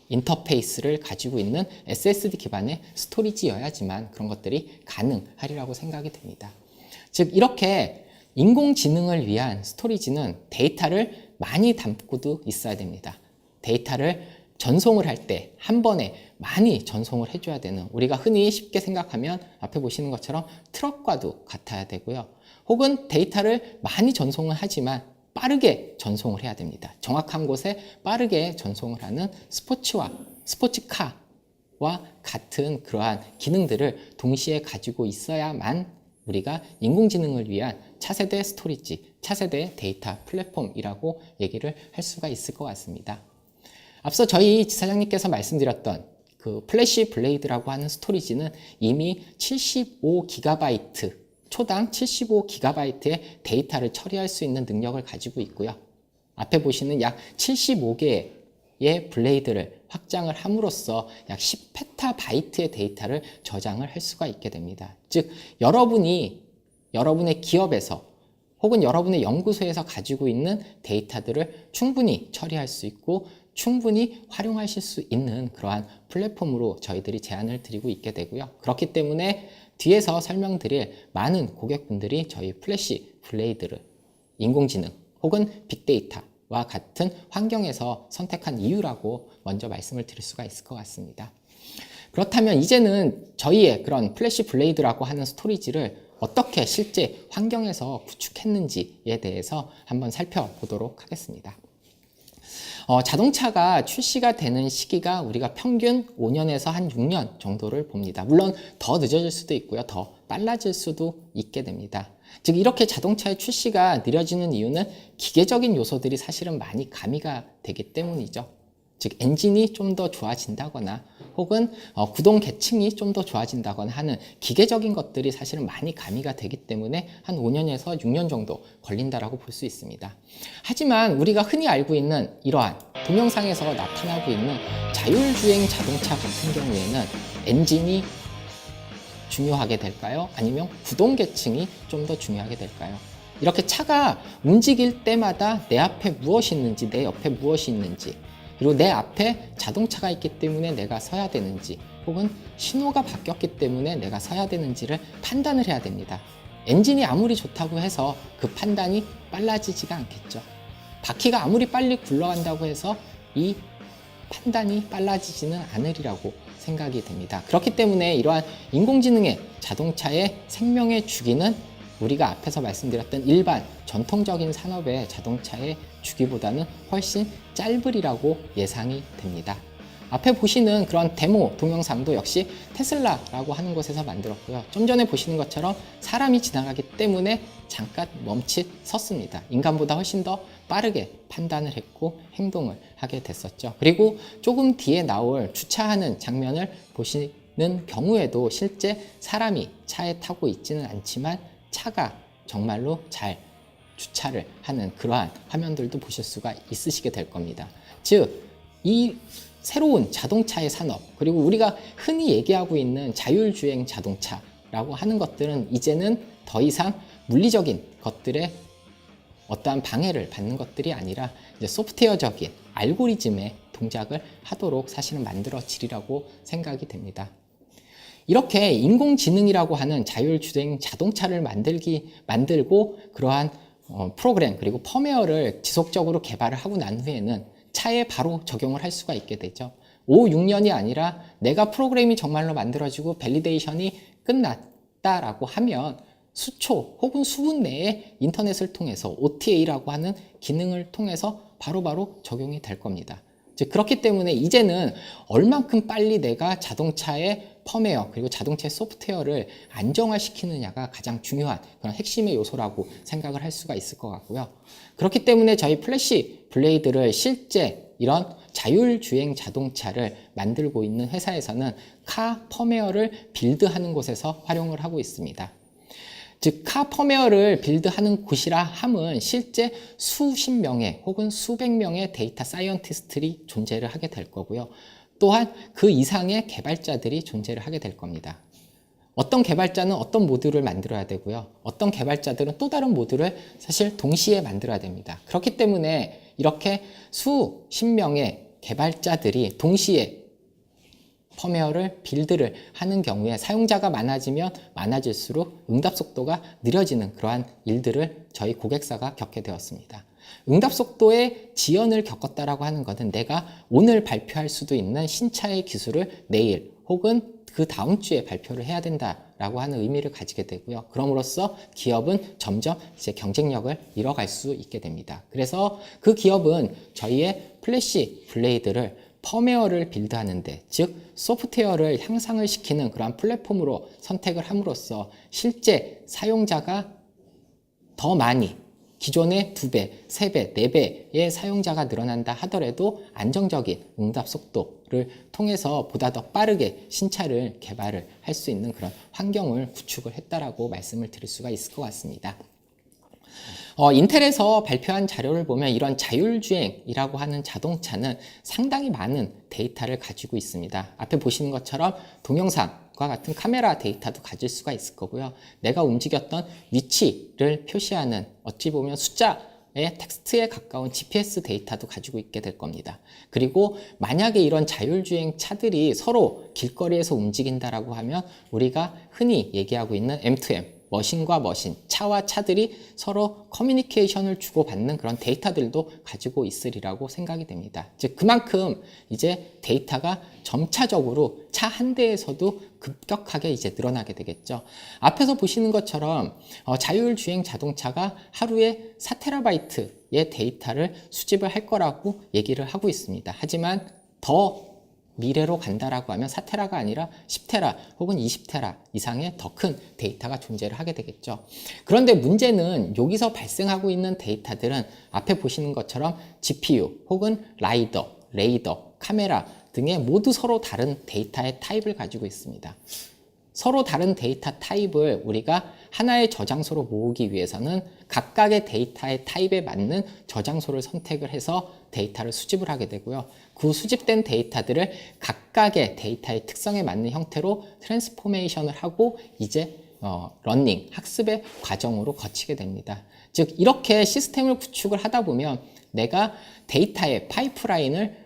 인터페이스를 가지고 있는 SSD 기반의 스토리지여야지만 그런 것들이 가능하리라고 생각이 됩니다. 즉 이렇게 인공지능을 위한 스토리지는 데이터를 많이 담고도 있어야 됩니다. 데이터를 전송을 할 때 한 번에 많이 전송을 해줘야 되는, 우리가 흔히 쉽게 생각하면 앞에 보시는 것처럼 트럭과도 같아야 되고요. 혹은 데이터를 많이 전송을 하지만 빠르게 전송을 해야 됩니다. 정확한 곳에 빠르게 전송을 하는 스포츠카와 같은 그러한 기능들을 동시에 가지고 있어야만 우리가 인공지능을 위한 차세대 스토리지, 차세대 데이터 플랫폼이라고 얘기를 할 수가 있을 것 같습니다. 앞서 저희 지사장님께서 말씀드렸던 그 플래시 블레이드라고 하는 스토리지는 이미 75GB, 초당 75GB의 데이터를 처리할 수 있는 능력을 가지고 있고요. 앞에 보시는 약 75개의 블레이드를 확장을 함으로써 약 10PB의 데이터를 저장을 할 수가 있게 됩니다. 즉, 여러분의 기업에서 혹은 여러분의 연구소에서 가지고 있는 데이터들을 충분히 처리할 수 있고 충분히 활용하실 수 있는 그러한 플랫폼으로 저희들이 제안을 드리고 있게 되고요. 그렇기 때문에 뒤에서 설명드릴 많은 고객분들이 저희 플래시 블레이드를 인공지능 혹은 빅데이터와 같은 환경에서 선택한 이유라고 먼저 말씀을 드릴 수가 있을 것 같습니다. 그렇다면 이제는 저희의 그런 플래시 블레이드라고 하는 스토리지를 어떻게 실제 환경에서 구축했는지에 대해서 한번 살펴보도록 하겠습니다. 자동차가 출시가 되는 시기가 우리가 평균 5년에서 한 6년 정도를 봅니다. 물론 더 늦어질 수도 있고요. 더 빨라질 수도 있게 됩니다. 즉 이렇게 자동차의 출시가 느려지는 이유는 기계적인 요소들이 사실은 많이 가미가 되기 때문이죠. 즉 엔진이 좀 더 좋아진다거나 혹은 구동 계층이 좀 더 좋아진다거나 하는 기계적인 것들이 사실은 많이 가미가 되기 때문에 한 5년에서 6년 정도 걸린다라고 볼 수 있습니다. 하지만 우리가 흔히 알고 있는 이러한 동영상에서 나타나고 있는 자율주행 자동차 같은 경우에는 엔진이 중요하게 될까요? 아니면 구동 계층이 좀 더 중요하게 될까요? 이렇게 차가 움직일 때마다 내 앞에 무엇이 있는지, 내 옆에 무엇이 있는지, 그리고 내 앞에 자동차가 있기 때문에 내가 서야 되는지 혹은 신호가 바뀌었기 때문에 내가 서야 되는지를 판단을 해야 됩니다. 엔진이 아무리 좋다고 해서 그 판단이 빨라지지가 않겠죠. 바퀴가 아무리 빨리 굴러간다고 해서 이 판단이 빨라지지는 않으리라고 생각이 됩니다. 그렇기 때문에 이러한 인공지능의 자동차의 생명의 주기는 우리가 앞에서 말씀드렸던 일반 전통적인 산업의 자동차의 주기보다는 훨씬 짧으리라고 예상이 됩니다. 앞에 보시는 그런 데모 동영상도 역시 테슬라라고 하는 곳에서 만들었고요. 좀 전에 보시는 것처럼 사람이 지나가기 때문에 잠깐 멈칫 섰습니다. 인간보다 훨씬 더 빠르게 판단을 했고 행동을 하게 됐었죠. 그리고 조금 뒤에 나올 주차하는 장면을 보시는 경우에도 실제 사람이 차에 타고 있지는 않지만 차가 정말로 잘 주차를 하는 그러한 화면들도 보실 수가 있으시게 될 겁니다. 즉, 이 새로운 자동차의 산업, 그리고 우리가 흔히 얘기하고 있는 자율주행 자동차라고 하는 것들은 이제는 더 이상 물리적인 것들의 어떠한 방해를 받는 것들이 아니라 이제 소프트웨어적인 알고리즘의 동작을 하도록 사실은 만들어지리라고 생각이 됩니다. 이렇게 인공지능이라고 하는 자율주행 자동차를 만들고 그러한 프로그램 그리고 펌웨어를 지속적으로 개발을 하고 난 후에는 차에 바로 적용을 할 수가 있게 되죠. 5, 6년이 아니라 내가 프로그램이 정말로 만들어지고 밸리데이션이 끝났다라고 하면 수초 혹은 수분 내에 인터넷을 통해서 OTA라고 하는 기능을 통해서 바로바로 적용이 될 겁니다. 즉 그렇기 때문에 이제는 얼만큼 빨리 내가 자동차의 펌웨어 그리고 자동차의 소프트웨어를 안정화시키느냐가 가장 중요한 그런 핵심의 요소라고 생각을 할 수가 있을 것 같고요. 그렇기 때문에 저희 플래시 블레이드를 실제 이런 자율주행 자동차를 만들고 있는 회사에서는 카 펌웨어를 빌드하는 곳에서 활용을 하고 있습니다. 즉, 카 펌웨어를 빌드하는 곳이라 함은 실제 수십 명의 혹은 수백 명의 데이터 사이언티스트들이 존재를 하게 될 거고요. 또한 그 이상의 개발자들이 존재를 하게 될 겁니다. 어떤 개발자는 어떤 모듈을 만들어야 되고요. 어떤 개발자들은 또 다른 모듈을 사실 동시에 만들어야 됩니다. 그렇기 때문에 이렇게 수십 명의 개발자들이 동시에 펌웨어를 빌드를 하는 경우에 사용자가 많아지면 많아질수록 응답 속도가 느려지는 그러한 일들을 저희 고객사가 겪게 되었습니다. 응답 속도의 지연을 겪었다라고 하는 것은 내가 오늘 발표할 수도 있는 신차의 기술을 내일 혹은 그 다음 주에 발표를 해야 된다라고 하는 의미를 가지게 되고요. 그럼으로써 기업은 점점 이제 경쟁력을 잃어갈 수 있게 됩니다. 그래서 그 기업은 저희의 플래시 블레이드를 펌웨어를 빌드하는데, 즉 소프트웨어를 향상을 시키는 그러한 플랫폼으로 선택을 함으로써 실제 사용자가 더 많이 기존의 2배, 3배, 4배의 사용자가 늘어난다 하더라도 안정적인 응답 속도를 통해서 보다 더 빠르게 신차를 개발을 할 수 있는 그런 환경을 구축을 했다라고 말씀을 드릴 수가 있을 것 같습니다. 인텔에서 발표한 자료를 보면 이런 자율주행이라고 하는 자동차는 상당히 많은 데이터를 가지고 있습니다. 앞에 보시는 것처럼 동영상과 같은 카메라 데이터도 가질 수가 있을 거고요. 내가 움직였던 위치를 표시하는 어찌 보면 숫자의 텍스트에 가까운 GPS 데이터도 가지고 있게 될 겁니다. 그리고 만약에 이런 자율주행 차들이 서로 길거리에서 움직인다라고 하면 우리가 흔히 얘기하고 있는 M2M, 머신과 머신, 차와 차들이 서로 커뮤니케이션을 주고받는 그런 데이터들도 가지고 있으리라고 생각이 됩니다. 즉 그만큼 이제 데이터가 점차적으로 차 한 대에서도 급격하게 이제 늘어나게 되겠죠. 앞에서 보시는 것처럼 자율주행 자동차가 하루에 4TB의 데이터를 수집을 할 거라고 얘기를 하고 있습니다. 하지만 더 미래로 간다라고 하면 4테라가 아니라 10테라 혹은 20테라 이상의 더 큰 데이터가 존재를 하게 되겠죠. 그런데 문제는 여기서 발생하고 있는 데이터들은 앞에 보시는 것처럼 GPU 혹은 라이더, 레이더, 카메라 등의 모두 서로 다른 데이터의 타입을 가지고 있습니다. 서로 다른 데이터 타입을 우리가 하나의 저장소로 모으기 위해서는 각각의 데이터의 타입에 맞는 저장소를 선택을 해서 데이터를 수집을 하게 되고요. 그 수집된 데이터들을 각각의 데이터의 특성에 맞는 형태로 트랜스포메이션을 하고 이제 러닝, 학습의 과정으로 거치게 됩니다. 즉 이렇게 시스템을 구축을 하다 보면 내가 데이터의 파이프라인을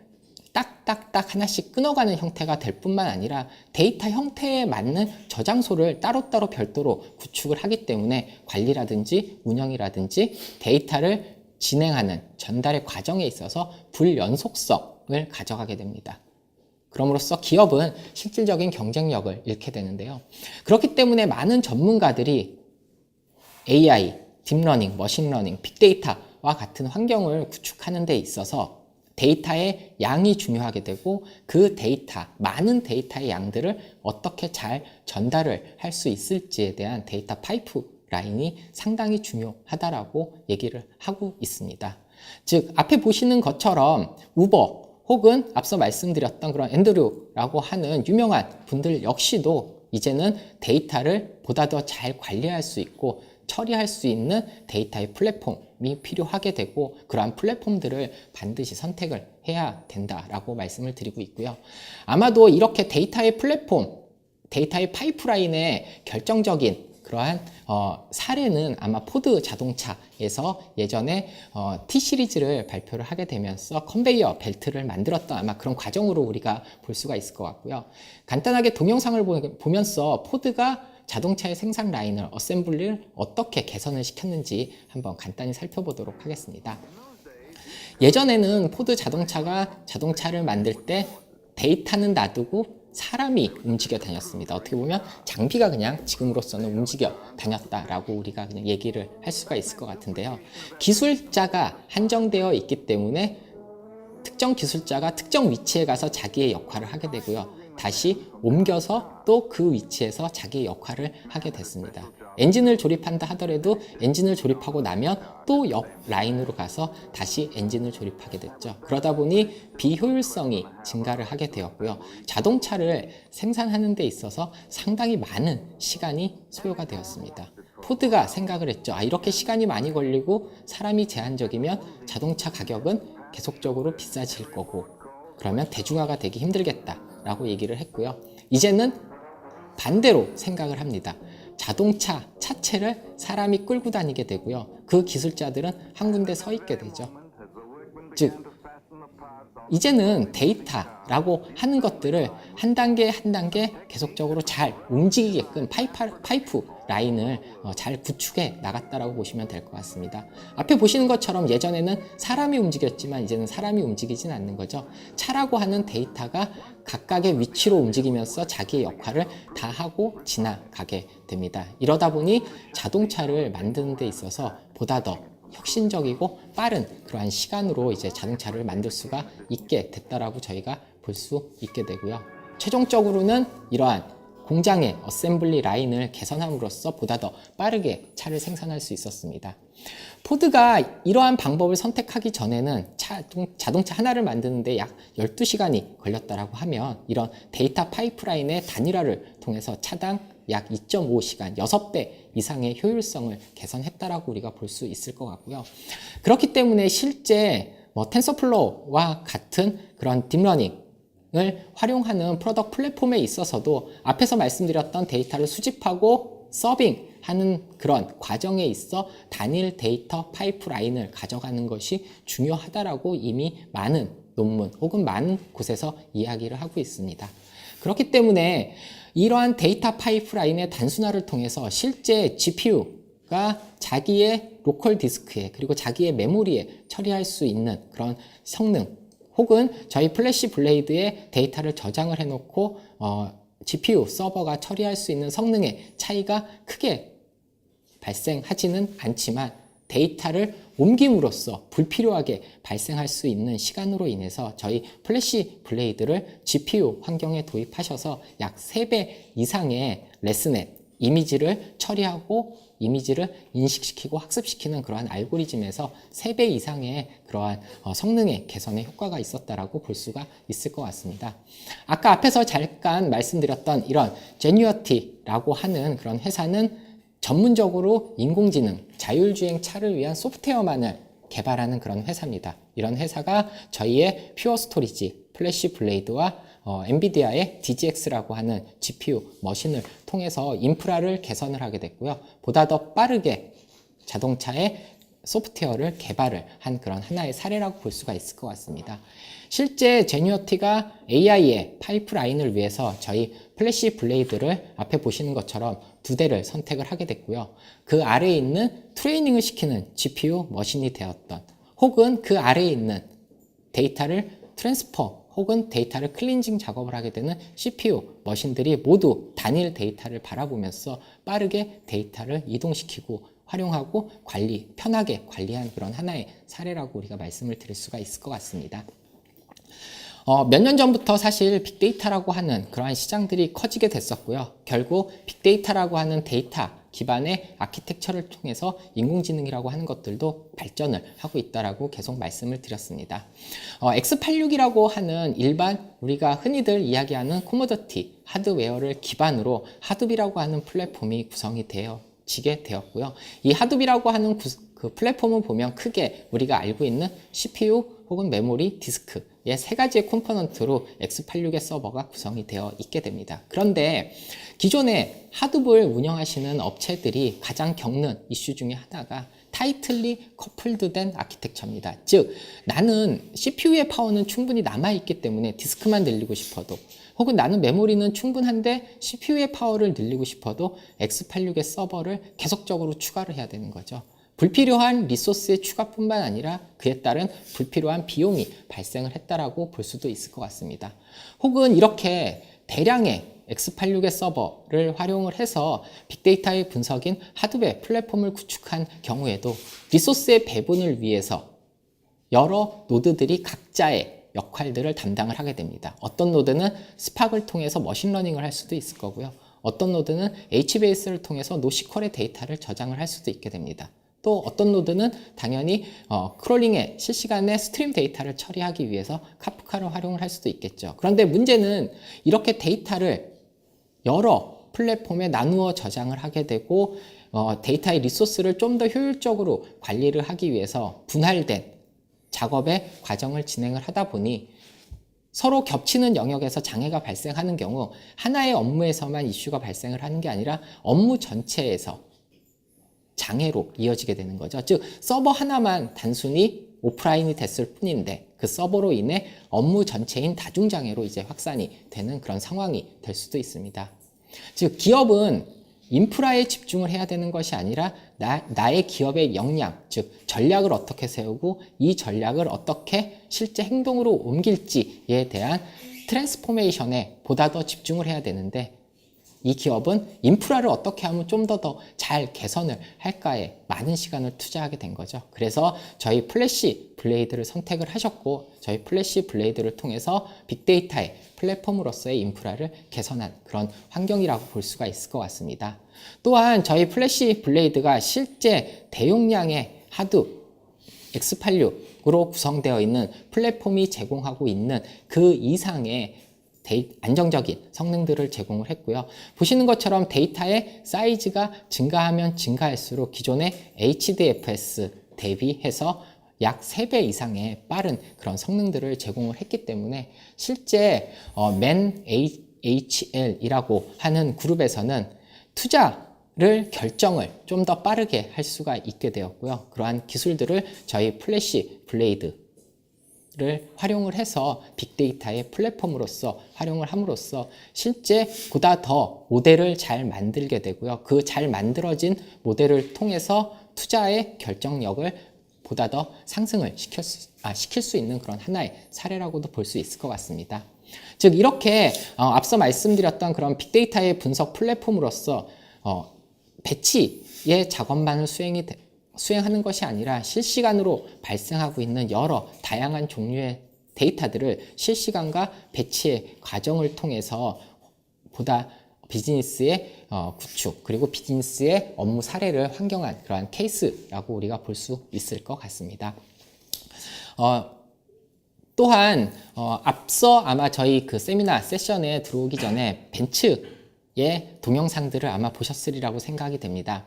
딱딱딱 하나씩 끊어가는 형태가 될 뿐만 아니라 데이터 형태에 맞는 저장소를 따로따로 별도로 구축을 하기 때문에 관리라든지 운영이라든지 데이터를 진행하는 전달의 과정에 있어서 불연속성을 가져가게 됩니다. 그럼으로써 기업은 실질적인 경쟁력을 잃게 되는데요. 그렇기 때문에 많은 전문가들이 AI, 딥러닝, 머신러닝, 빅데이터와 같은 환경을 구축하는 데 있어서 데이터의 양이 중요하게 되고 그 데이터, 많은 데이터의 양들을 어떻게 잘 전달을 할 수 있을지에 대한 데이터 파이프라인이 상당히 중요하다라고 얘기를 하고 있습니다. 즉 앞에 보시는 것처럼 우버 혹은 앞서 말씀드렸던 그런 앤드류라고 하는 유명한 분들 역시도 이제는 데이터를 보다 더 잘 관리할 수 있고 처리할 수 있는 데이터의 플랫폼이 필요하게 되고 그러한 플랫폼들을 반드시 선택을 해야 된다라고 말씀을 드리고 있고요. 아마도 이렇게 데이터의 플랫폼, 데이터의 파이프라인의 결정적인 그러한 사례는 아마 포드 자동차에서 예전에 T 시리즈를 발표를 하게 되면서 컨베이어 벨트를 만들었던 아마 그런 과정으로 우리가 볼 수가 있을 것 같고요. 간단하게 동영상을 보면서 포드가 자동차의 생산 라인을, 어셈블리를 어떻게 개선을 시켰는지 한번 간단히 살펴보도록 하겠습니다. 예전에는 포드 자동차가 자동차를 만들 때 데이터는 놔두고 사람이 움직여 다녔습니다. 어떻게 보면 장비가 그냥 지금으로서는 움직여 다녔다라고 우리가 그냥 얘기를 할 수가 있을 것 같은데요. 기술자가 한정되어 있기 때문에 특정 기술자가 특정 위치에 가서 자기의 역할을 하게 되고요. 다시 옮겨서 또 그 위치에서 자기의 역할을 하게 됐습니다. 엔진을 조립한다 하더라도 엔진을 조립하고 나면 또 옆 라인으로 가서 다시 엔진을 조립하게 됐죠. 그러다 보니 비효율성이 증가를 하게 되었고요. 자동차를 생산하는 데 있어서 상당히 많은 시간이 소요가 되었습니다. 포드가 생각을 했죠. 이렇게 시간이 많이 걸리고 사람이 제한적이면 자동차 가격은 계속적으로 비싸질 거고 그러면 대중화가 되기 힘들겠다라고 얘기를 했고요. 이제는 반대로 생각을 합니다. 자동차 차체를 사람이 끌고 다니게 되고요. 그 기술자들은 한 군데 서 있게 되죠. 즉 이제는 데이터라고 하는 것들을 한 단계 한 단계 계속적으로 잘 움직이게끔 파이프 라인을 잘 구축해 나갔다라고 보시면 될 것 같습니다. 앞에 보시는 것처럼 예전에는 사람이 움직였지만 이제는 사람이 움직이진 않는 거죠. 차라고 하는 데이터가 각각의 위치로 움직이면서 자기의 역할을 다 하고 지나가게 됩니다. 이러다 보니 자동차를 만드는 데 있어서 보다 더 혁신적이고 빠른 그러한 시간으로 이제 자동차를 만들 수가 있게 됐다라고 저희가 볼 수 있게 되고요. 최종적으로는 이러한 공장의 어셈블리 라인을 개선함으로써 보다 더 빠르게 차를 생산할 수 있었습니다. 포드가 이러한 방법을 선택하기 전에는 자동차 하나를 만드는데 약 12시간이 걸렸다라고 하면 이런 데이터 파이프라인의 단일화를 통해서 차당 약 2.5시간, 6배 이상의 효율성을 개선했다라고 우리가 볼 수 있을 것 같고요. 그렇기 때문에 실제 텐서플로우와 같은 그런 딥러닝 을 활용하는 프로덕트 플랫폼에 있어서도 앞에서 말씀드렸던 데이터를 수집하고 서빙하는 그런 과정에 있어 단일 데이터 파이프라인을 가져가는 것이 중요하다라고 이미 많은 논문 혹은 많은 곳에서 이야기를 하고 있습니다. 그렇기 때문에 이러한 데이터 파이프라인의 단순화를 통해서 실제 GPU가 자기의 로컬 디스크에 그리고 자기의 메모리에 처리할 수 있는 그런 성능 혹은 저희 플래시 블레이드에 데이터를 저장을 해놓고 GPU 서버가 처리할 수 있는 성능의 차이가 크게 발생하지는 않지만 데이터를 옮김으로써 불필요하게 발생할 수 있는 시간으로 인해서 저희 플래시 블레이드를 GPU 환경에 도입하셔서 약 3배 이상의 레스넷 이미지를 처리하고 이미지를 인식시키고 학습시키는 그러한 알고리즘에서 3배 이상의 그러한 성능의 개선에 효과가 있었다라고 볼 수가 있을 것 같습니다. 아까 앞에서 잠깐 말씀드렸던 이런 제뉴어티라고 하는 그런 회사는 전문적으로 인공지능, 자율주행 차를 위한 소프트웨어만을 개발하는 그런 회사입니다. 이런 회사가 저희의 퓨어 스토리지, 플래시 블레이드와 엔비디아의 DGX라고 하는 GPU 머신을 통해서 인프라를 개선을 하게 됐고요. 보다 더 빠르게 자동차의 소프트웨어를 개발을 한 그런 하나의 사례라고 볼 수가 있을 것 같습니다. 실제 제뉴어티가 AI의 파이프라인을 위해서 저희 플래시 블레이드를 앞에 보시는 것처럼 2대를 선택을 하게 됐고요. 그 아래에 있는 트레이닝을 시키는 GPU 머신이 되었던 혹은 그 아래에 있는 데이터를 트랜스퍼 혹은 데이터를 클린징 작업을 하게 되는 CPU 머신들이 모두 단일 데이터를 바라보면서 빠르게 데이터를 이동시키고 활용하고 편하게 관리한 그런 하나의 사례라고 우리가 말씀을 드릴 수가 있을 것 같습니다. 몇 년 전부터 사실 빅데이터라고 하는 그러한 시장들이 커지게 됐었고요. 결국 빅데이터라고 하는 데이터 기반의 아키텍처를 통해서 인공지능이라고 하는 것들도 발전을 하고 있다라고 계속 말씀을 드렸습니다. X86이라고 하는 일반 우리가 흔히들 이야기하는 코모더티 하드웨어를 기반으로 하둡이라고 하는 플랫폼이 구성이 되어지게 되었고요. 이 하둡이라고 하는 그 플랫폼을 보면 크게 우리가 알고 있는 CPU 혹은 메모리, 디스크의 세 가지의 컴포넌트로 X86의 서버가 구성이 되어 있게 됩니다. 그런데 기존에 하둡을 운영하시는 업체들이 가장 겪는 이슈 중에 하나가 타이틀리 커플드 된 아키텍처입니다. 즉 나는 CPU의 파워는 충분히 남아있기 때문에 디스크만 늘리고 싶어도, 혹은 나는 메모리는 충분한데 CPU의 파워를 늘리고 싶어도 X86의 서버를 계속적으로 추가를 해야 되는 거죠. 불필요한 리소스의 추가뿐만 아니라 그에 따른 불필요한 비용이 발생을 했다라고 볼 수도 있을 것 같습니다. 혹은 이렇게 대량의 X86의 서버를 활용을 해서 빅데이터의 분석인 하드웨어 플랫폼을 구축한 경우에도 리소스의 배분을 위해서 여러 노드들이 각자의 역할들을 담당을 하게 됩니다. 어떤 노드는 스팍을 통해서 머신러닝을 할 수도 있을 거고요. 어떤 노드는 HBase를 통해서 노시퀄의 데이터를 저장을 할 수도 있게 됩니다. 또 어떤 노드는 당연히 크롤링의 실시간의 스트림 데이터를 처리하기 위해서 카프카를 활용을 할 수도 있겠죠. 그런데 문제는 이렇게 데이터를 여러 플랫폼에 나누어 저장을 하게 되고 데이터의 리소스를 좀 더 효율적으로 관리를 하기 위해서 분할된 작업의 과정을 진행을 하다 보니 서로 겹치는 영역에서 장애가 발생하는 경우 하나의 업무에서만 이슈가 발생을 하는 게 아니라 업무 전체에서 장애로 이어지게 되는 거죠. 즉 서버 하나만 단순히 오프라인이 됐을 뿐인데 그 서버로 인해 업무 전체인 다중장애로 이제 확산이 되는 그런 상황이 될 수도 있습니다. 즉 기업은 인프라에 집중을 해야 되는 것이 아니라 나의 기업의 역량, 즉 전략을 어떻게 세우고 이 전략을 어떻게 실제 행동으로 옮길지에 대한 트랜스포메이션에 보다 더 집중을 해야 되는데, 이 기업은 인프라를 어떻게 하면 좀 더 잘 개선을 할까에 많은 시간을 투자하게 된 거죠. 그래서 저희 플래시 블레이드를 선택을 하셨고, 저희 플래시 블레이드를 통해서 빅데이터의 플랫폼으로서의 인프라를 개선한 그런 환경이라고 볼 수가 있을 것 같습니다. 또한 저희 플래시 블레이드가 실제 대용량의 하드 X86으로 구성되어 있는 플랫폼이 제공하고 있는 그 이상의 안정적인 성능들을 제공을 했고요. 보시는 것처럼 데이터의 사이즈가 증가하면 증가할수록 기존의 HDFS 대비해서 약 3배 이상의 빠른 그런 성능들을 제공을 했기 때문에 실제 ManHL이라고 하는 그룹에서는 투자를 결정을 좀 더 빠르게 할 수가 있게 되었고요. 그러한 기술들을 저희 플래시 블레이드 를 활용을 해서 빅데이터의 플랫폼으로서 활용을 함으로써 실제 보다 더 모델을 잘 만들게 되고요. 그 잘 만들어진 모델을 통해서 투자의 결정력을 보다 더 상승을 시킬 수 있는 그런 하나의 사례라고도 볼 수 있을 것 같습니다. 즉 이렇게 앞서 말씀드렸던 그런 빅데이터의 분석 플랫폼으로서 배치의 작업만을 수행하는 것이 아니라 실시간으로 발생하고 있는 여러 다양한 종류의 데이터들을 실시간과 배치의 과정을 통해서 보다 비즈니스의 구축 그리고 비즈니스의 업무 사례를 환경한 그러한 케이스라고 우리가 볼 수 있을 것 같습니다. 또한 앞서 아마 저희 그 세미나 세션에 들어오기 전에 벤츠의 동영상들을 아마 보셨으리라고 생각이 됩니다.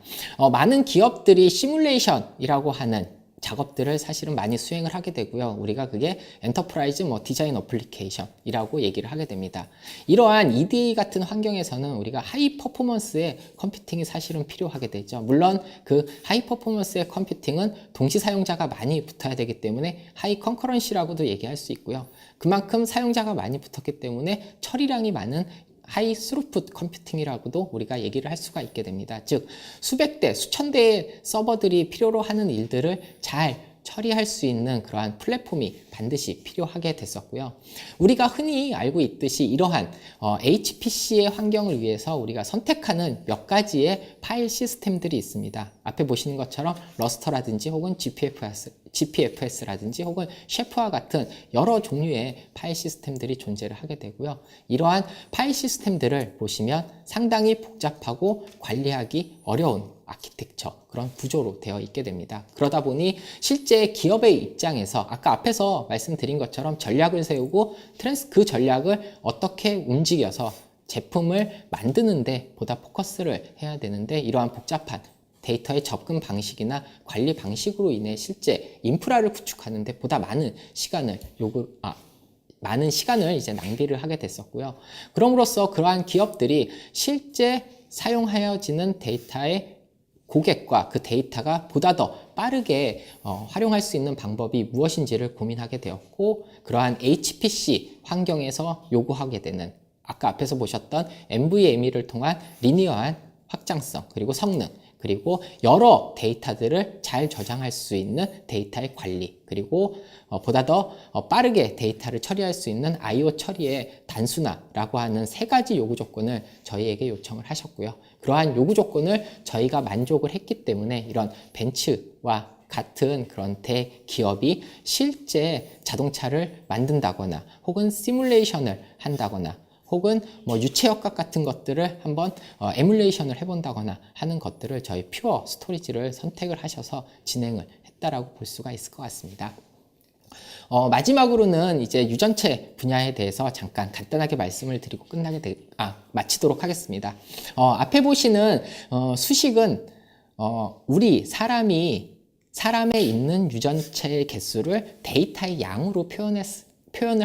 많은 기업들이 시뮬레이션이라고 하는 작업들을 사실은 많이 수행을 하게 되고요. 우리가 그게 엔터프라이즈 디자인 어플리케이션이라고 얘기를 하게 됩니다. 이러한 EDA 같은 환경에서는 우리가 하이 퍼포먼스의 컴퓨팅이 사실은 필요하게 되죠. 물론 그 하이 퍼포먼스의 컴퓨팅은 동시 사용자가 많이 붙어야 되기 때문에 하이 컨커런시라고도 얘기할 수 있고요. 그만큼 사용자가 많이 붙었기 때문에 처리량이 많은 하이 스루풋 컴퓨팅이라고도 우리가 얘기를 할 수가 있게 됩니다. 즉 수백 대, 수천 대의 서버들이 필요로 하는 일들을 잘 처리할 수 있는 그러한 플랫폼이 반드시 필요하게 됐었고요. 우리가 흔히 알고 있듯이 이러한 HPC의 환경을 위해서 우리가 선택하는 몇 가지의 파일 시스템들이 있습니다. 앞에 보시는 것처럼 러스터라든지 혹은 GPFS라든지 혹은 셰프와 같은 여러 종류의 파일 시스템들이 존재를 하게 되고요. 이러한 파일 시스템들을 보시면 상당히 복잡하고 관리하기 어려운 아키텍처, 그런 구조로 되어 있게 됩니다. 그러다 보니 실제 기업의 입장에서 아까 앞에서 말씀드린 것처럼 전략을 세우고 그 전략을 어떻게 움직여서 제품을 만드는데 보다 포커스를 해야 되는데, 이러한 복잡한 데이터의 접근 방식이나 관리 방식으로 인해 실제 인프라를 구축하는데 보다 많은 시간을 이제 낭비를 하게 됐었고요. 그럼으로써 그러한 기업들이 실제 사용하여지는 데이터의 고객과 그 데이터가 보다 더 빠르게 활용할 수 있는 방법이 무엇인지를 고민하게 되었고, 그러한 HPC 환경에서 요구하게 되는 아까 앞에서 보셨던 NVMe를 통한 리니어한 확장성, 그리고 성능, 그리고 여러 데이터들을 잘 저장할 수 있는 데이터의 관리, 그리고 보다 더 빠르게 데이터를 처리할 수 있는 I/O 처리의 단순화라고 하는 세 가지 요구 조건을 저희에게 요청을 하셨고요. 그러한 요구 조건을 저희가 만족을 했기 때문에 이런 벤츠와 같은 그런 대기업이 실제 자동차를 만든다거나 혹은 시뮬레이션을 한다거나 혹은 유체역학 같은 것들을 한번 에뮬레이션을 해본다거나 하는 것들을 저희 퓨어 스토리지를 선택을 하셔서 진행을 했다라고 볼 수가 있을 것 같습니다. 마지막으로는 이제 유전체 분야에 대해서 잠깐 간단하게 말씀을 드리고 마치도록 하겠습니다. 앞에 보시는 수식은 우리 사람에 있는 유전체의 개수를 데이터의 양으로 표현을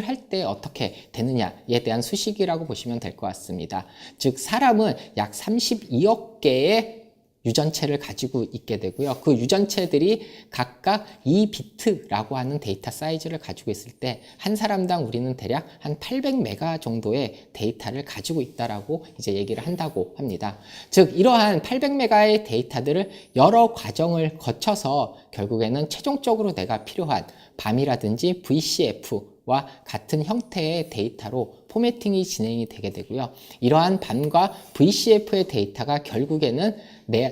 할 때 어떻게 되느냐에 대한 수식이라고 보시면 될 것 같습니다. 즉 사람은 약 32억 개의 유전체를 가지고 있게 되고요. 그 유전체들이 각각 2비트라고 하는 데이터 사이즈를 가지고 있을 때 한 사람당 우리는 대략 한 800메가 정도의 데이터를 가지고 있다라고 이제 얘기를 한다고 합니다. 즉 이러한 800메가의 데이터들을 여러 과정을 거쳐서 결국에는 최종적으로 내가 필요한 밤이라든지 VCF와 같은 형태의 데이터로 포매팅이 진행이 되게 되고요. 이러한 밤과 VCF의 데이터가 결국에는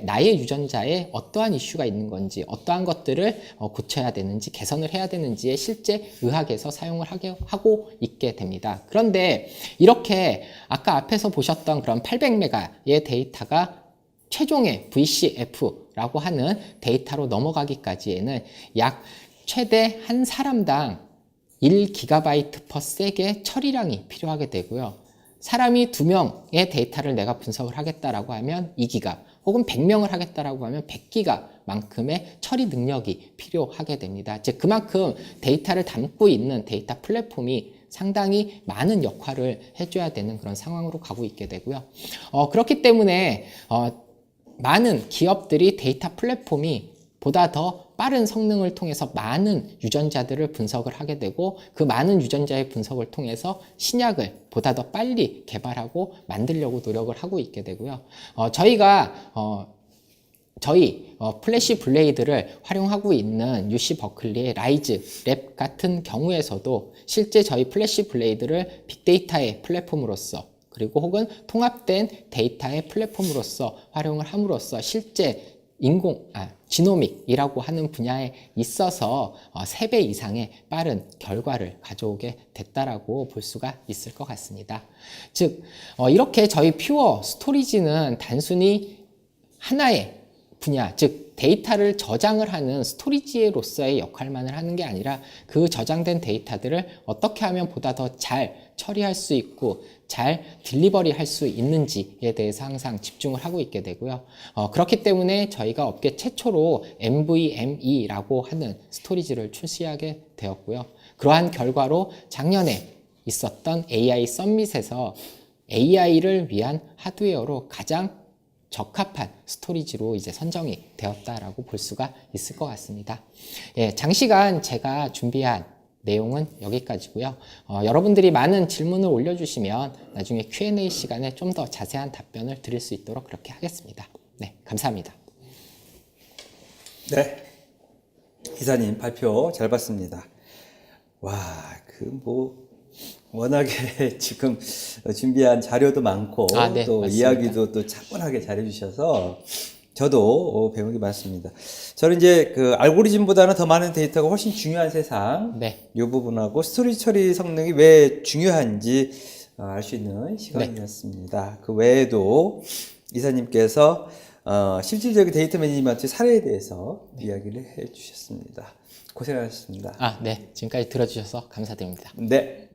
나의 유전자에 어떠한 이슈가 있는 건지, 어떠한 것들을 고쳐야 되는지, 개선을 해야 되는지에 실제 의학에서 사용을 하고 있게 됩니다. 그런데 이렇게 아까 앞에서 보셨던 그런 800메가의 데이터가 최종의 VCF라고 하는 데이터로 넘어가기까지에는 약 최대 한 사람당 1GB/s의 처리량이 필요하게 되고요. 사람이 2명의 데이터를 내가 분석을 하겠다라고 하면 2GB, 혹은 100명을 하겠다라고 하면 100기가만큼의 처리 능력이 필요하게 됩니다. 즉 그만큼 데이터를 담고 있는 데이터 플랫폼이 상당히 많은 역할을 해줘야 되는 그런 상황으로 가고 있게 되고요. 그렇기 때문에 많은 기업들이 데이터 플랫폼이 보다 더 빠른 성능을 통해서 많은 유전자들을 분석을 하게 되고, 그 많은 유전자의 분석을 통해서 신약을 보다 더 빨리 개발하고 만들려고 노력을 하고 있게 되고요. 저희가 저희 플래시 블레이드를 활용하고 있는 UC 버클리의 라이즈 랩 같은 경우에서도 실제 저희 플래시 블레이드를 빅데이터의 플랫폼으로서, 그리고 혹은 통합된 데이터의 플랫폼으로서 활용을 함으로써 실제 지노믹이라고 하는 분야에 있어서 3배 이상의 빠른 결과를 가져오게 됐다라고 볼 수가 있을 것 같습니다. 즉 이렇게 저희 퓨어 스토리지는 단순히 하나의 분야, 즉 데이터를 저장을 하는 스토리지로서의 역할만을 하는 게 아니라 그 저장된 데이터들을 어떻게 하면 보다 더 잘 처리할 수 있고 잘 딜리버리 할 수 있는지에 대해서 항상 집중을 하고 있게 되고요. 그렇기 때문에 저희가 업계 최초로 NVMe라고 하는 스토리지를 출시하게 되었고요. 그러한 결과로 작년에 있었던 AI 서밋에서 AI를 위한 하드웨어로 가장 적합한 스토리지로 이제 선정이 되었다라고 볼 수가 있을 것 같습니다. 예, 장시간 제가 준비한 내용은 여기까지고요. 여러분들이 많은 질문을 올려주시면 나중에 Q&A 시간에 좀 더 자세한 답변을 드릴 수 있도록 그렇게 하겠습니다. 네, 감사합니다. 네. 이사님 발표 잘 봤습니다. 와, 워낙에 지금 준비한 자료도 많고 네, 또 맞습니다. 이야기도 또 차분하게 잘해주셔서 저도 배운 게 많습니다. 저는 이제 그 알고리즘보다는 더 많은 데이터가 훨씬 중요한 세상, 네. 이 부분하고 스토리 처리 성능이 왜 중요한지 알 수 있는 시간이었습니다. 그 외에도 이사님께서 실질적인 데이터 매니지먼트 사례에 대해서 이야기를 해주셨습니다. 고생하셨습니다. 네. 지금까지 들어주셔서 감사드립니다. 네.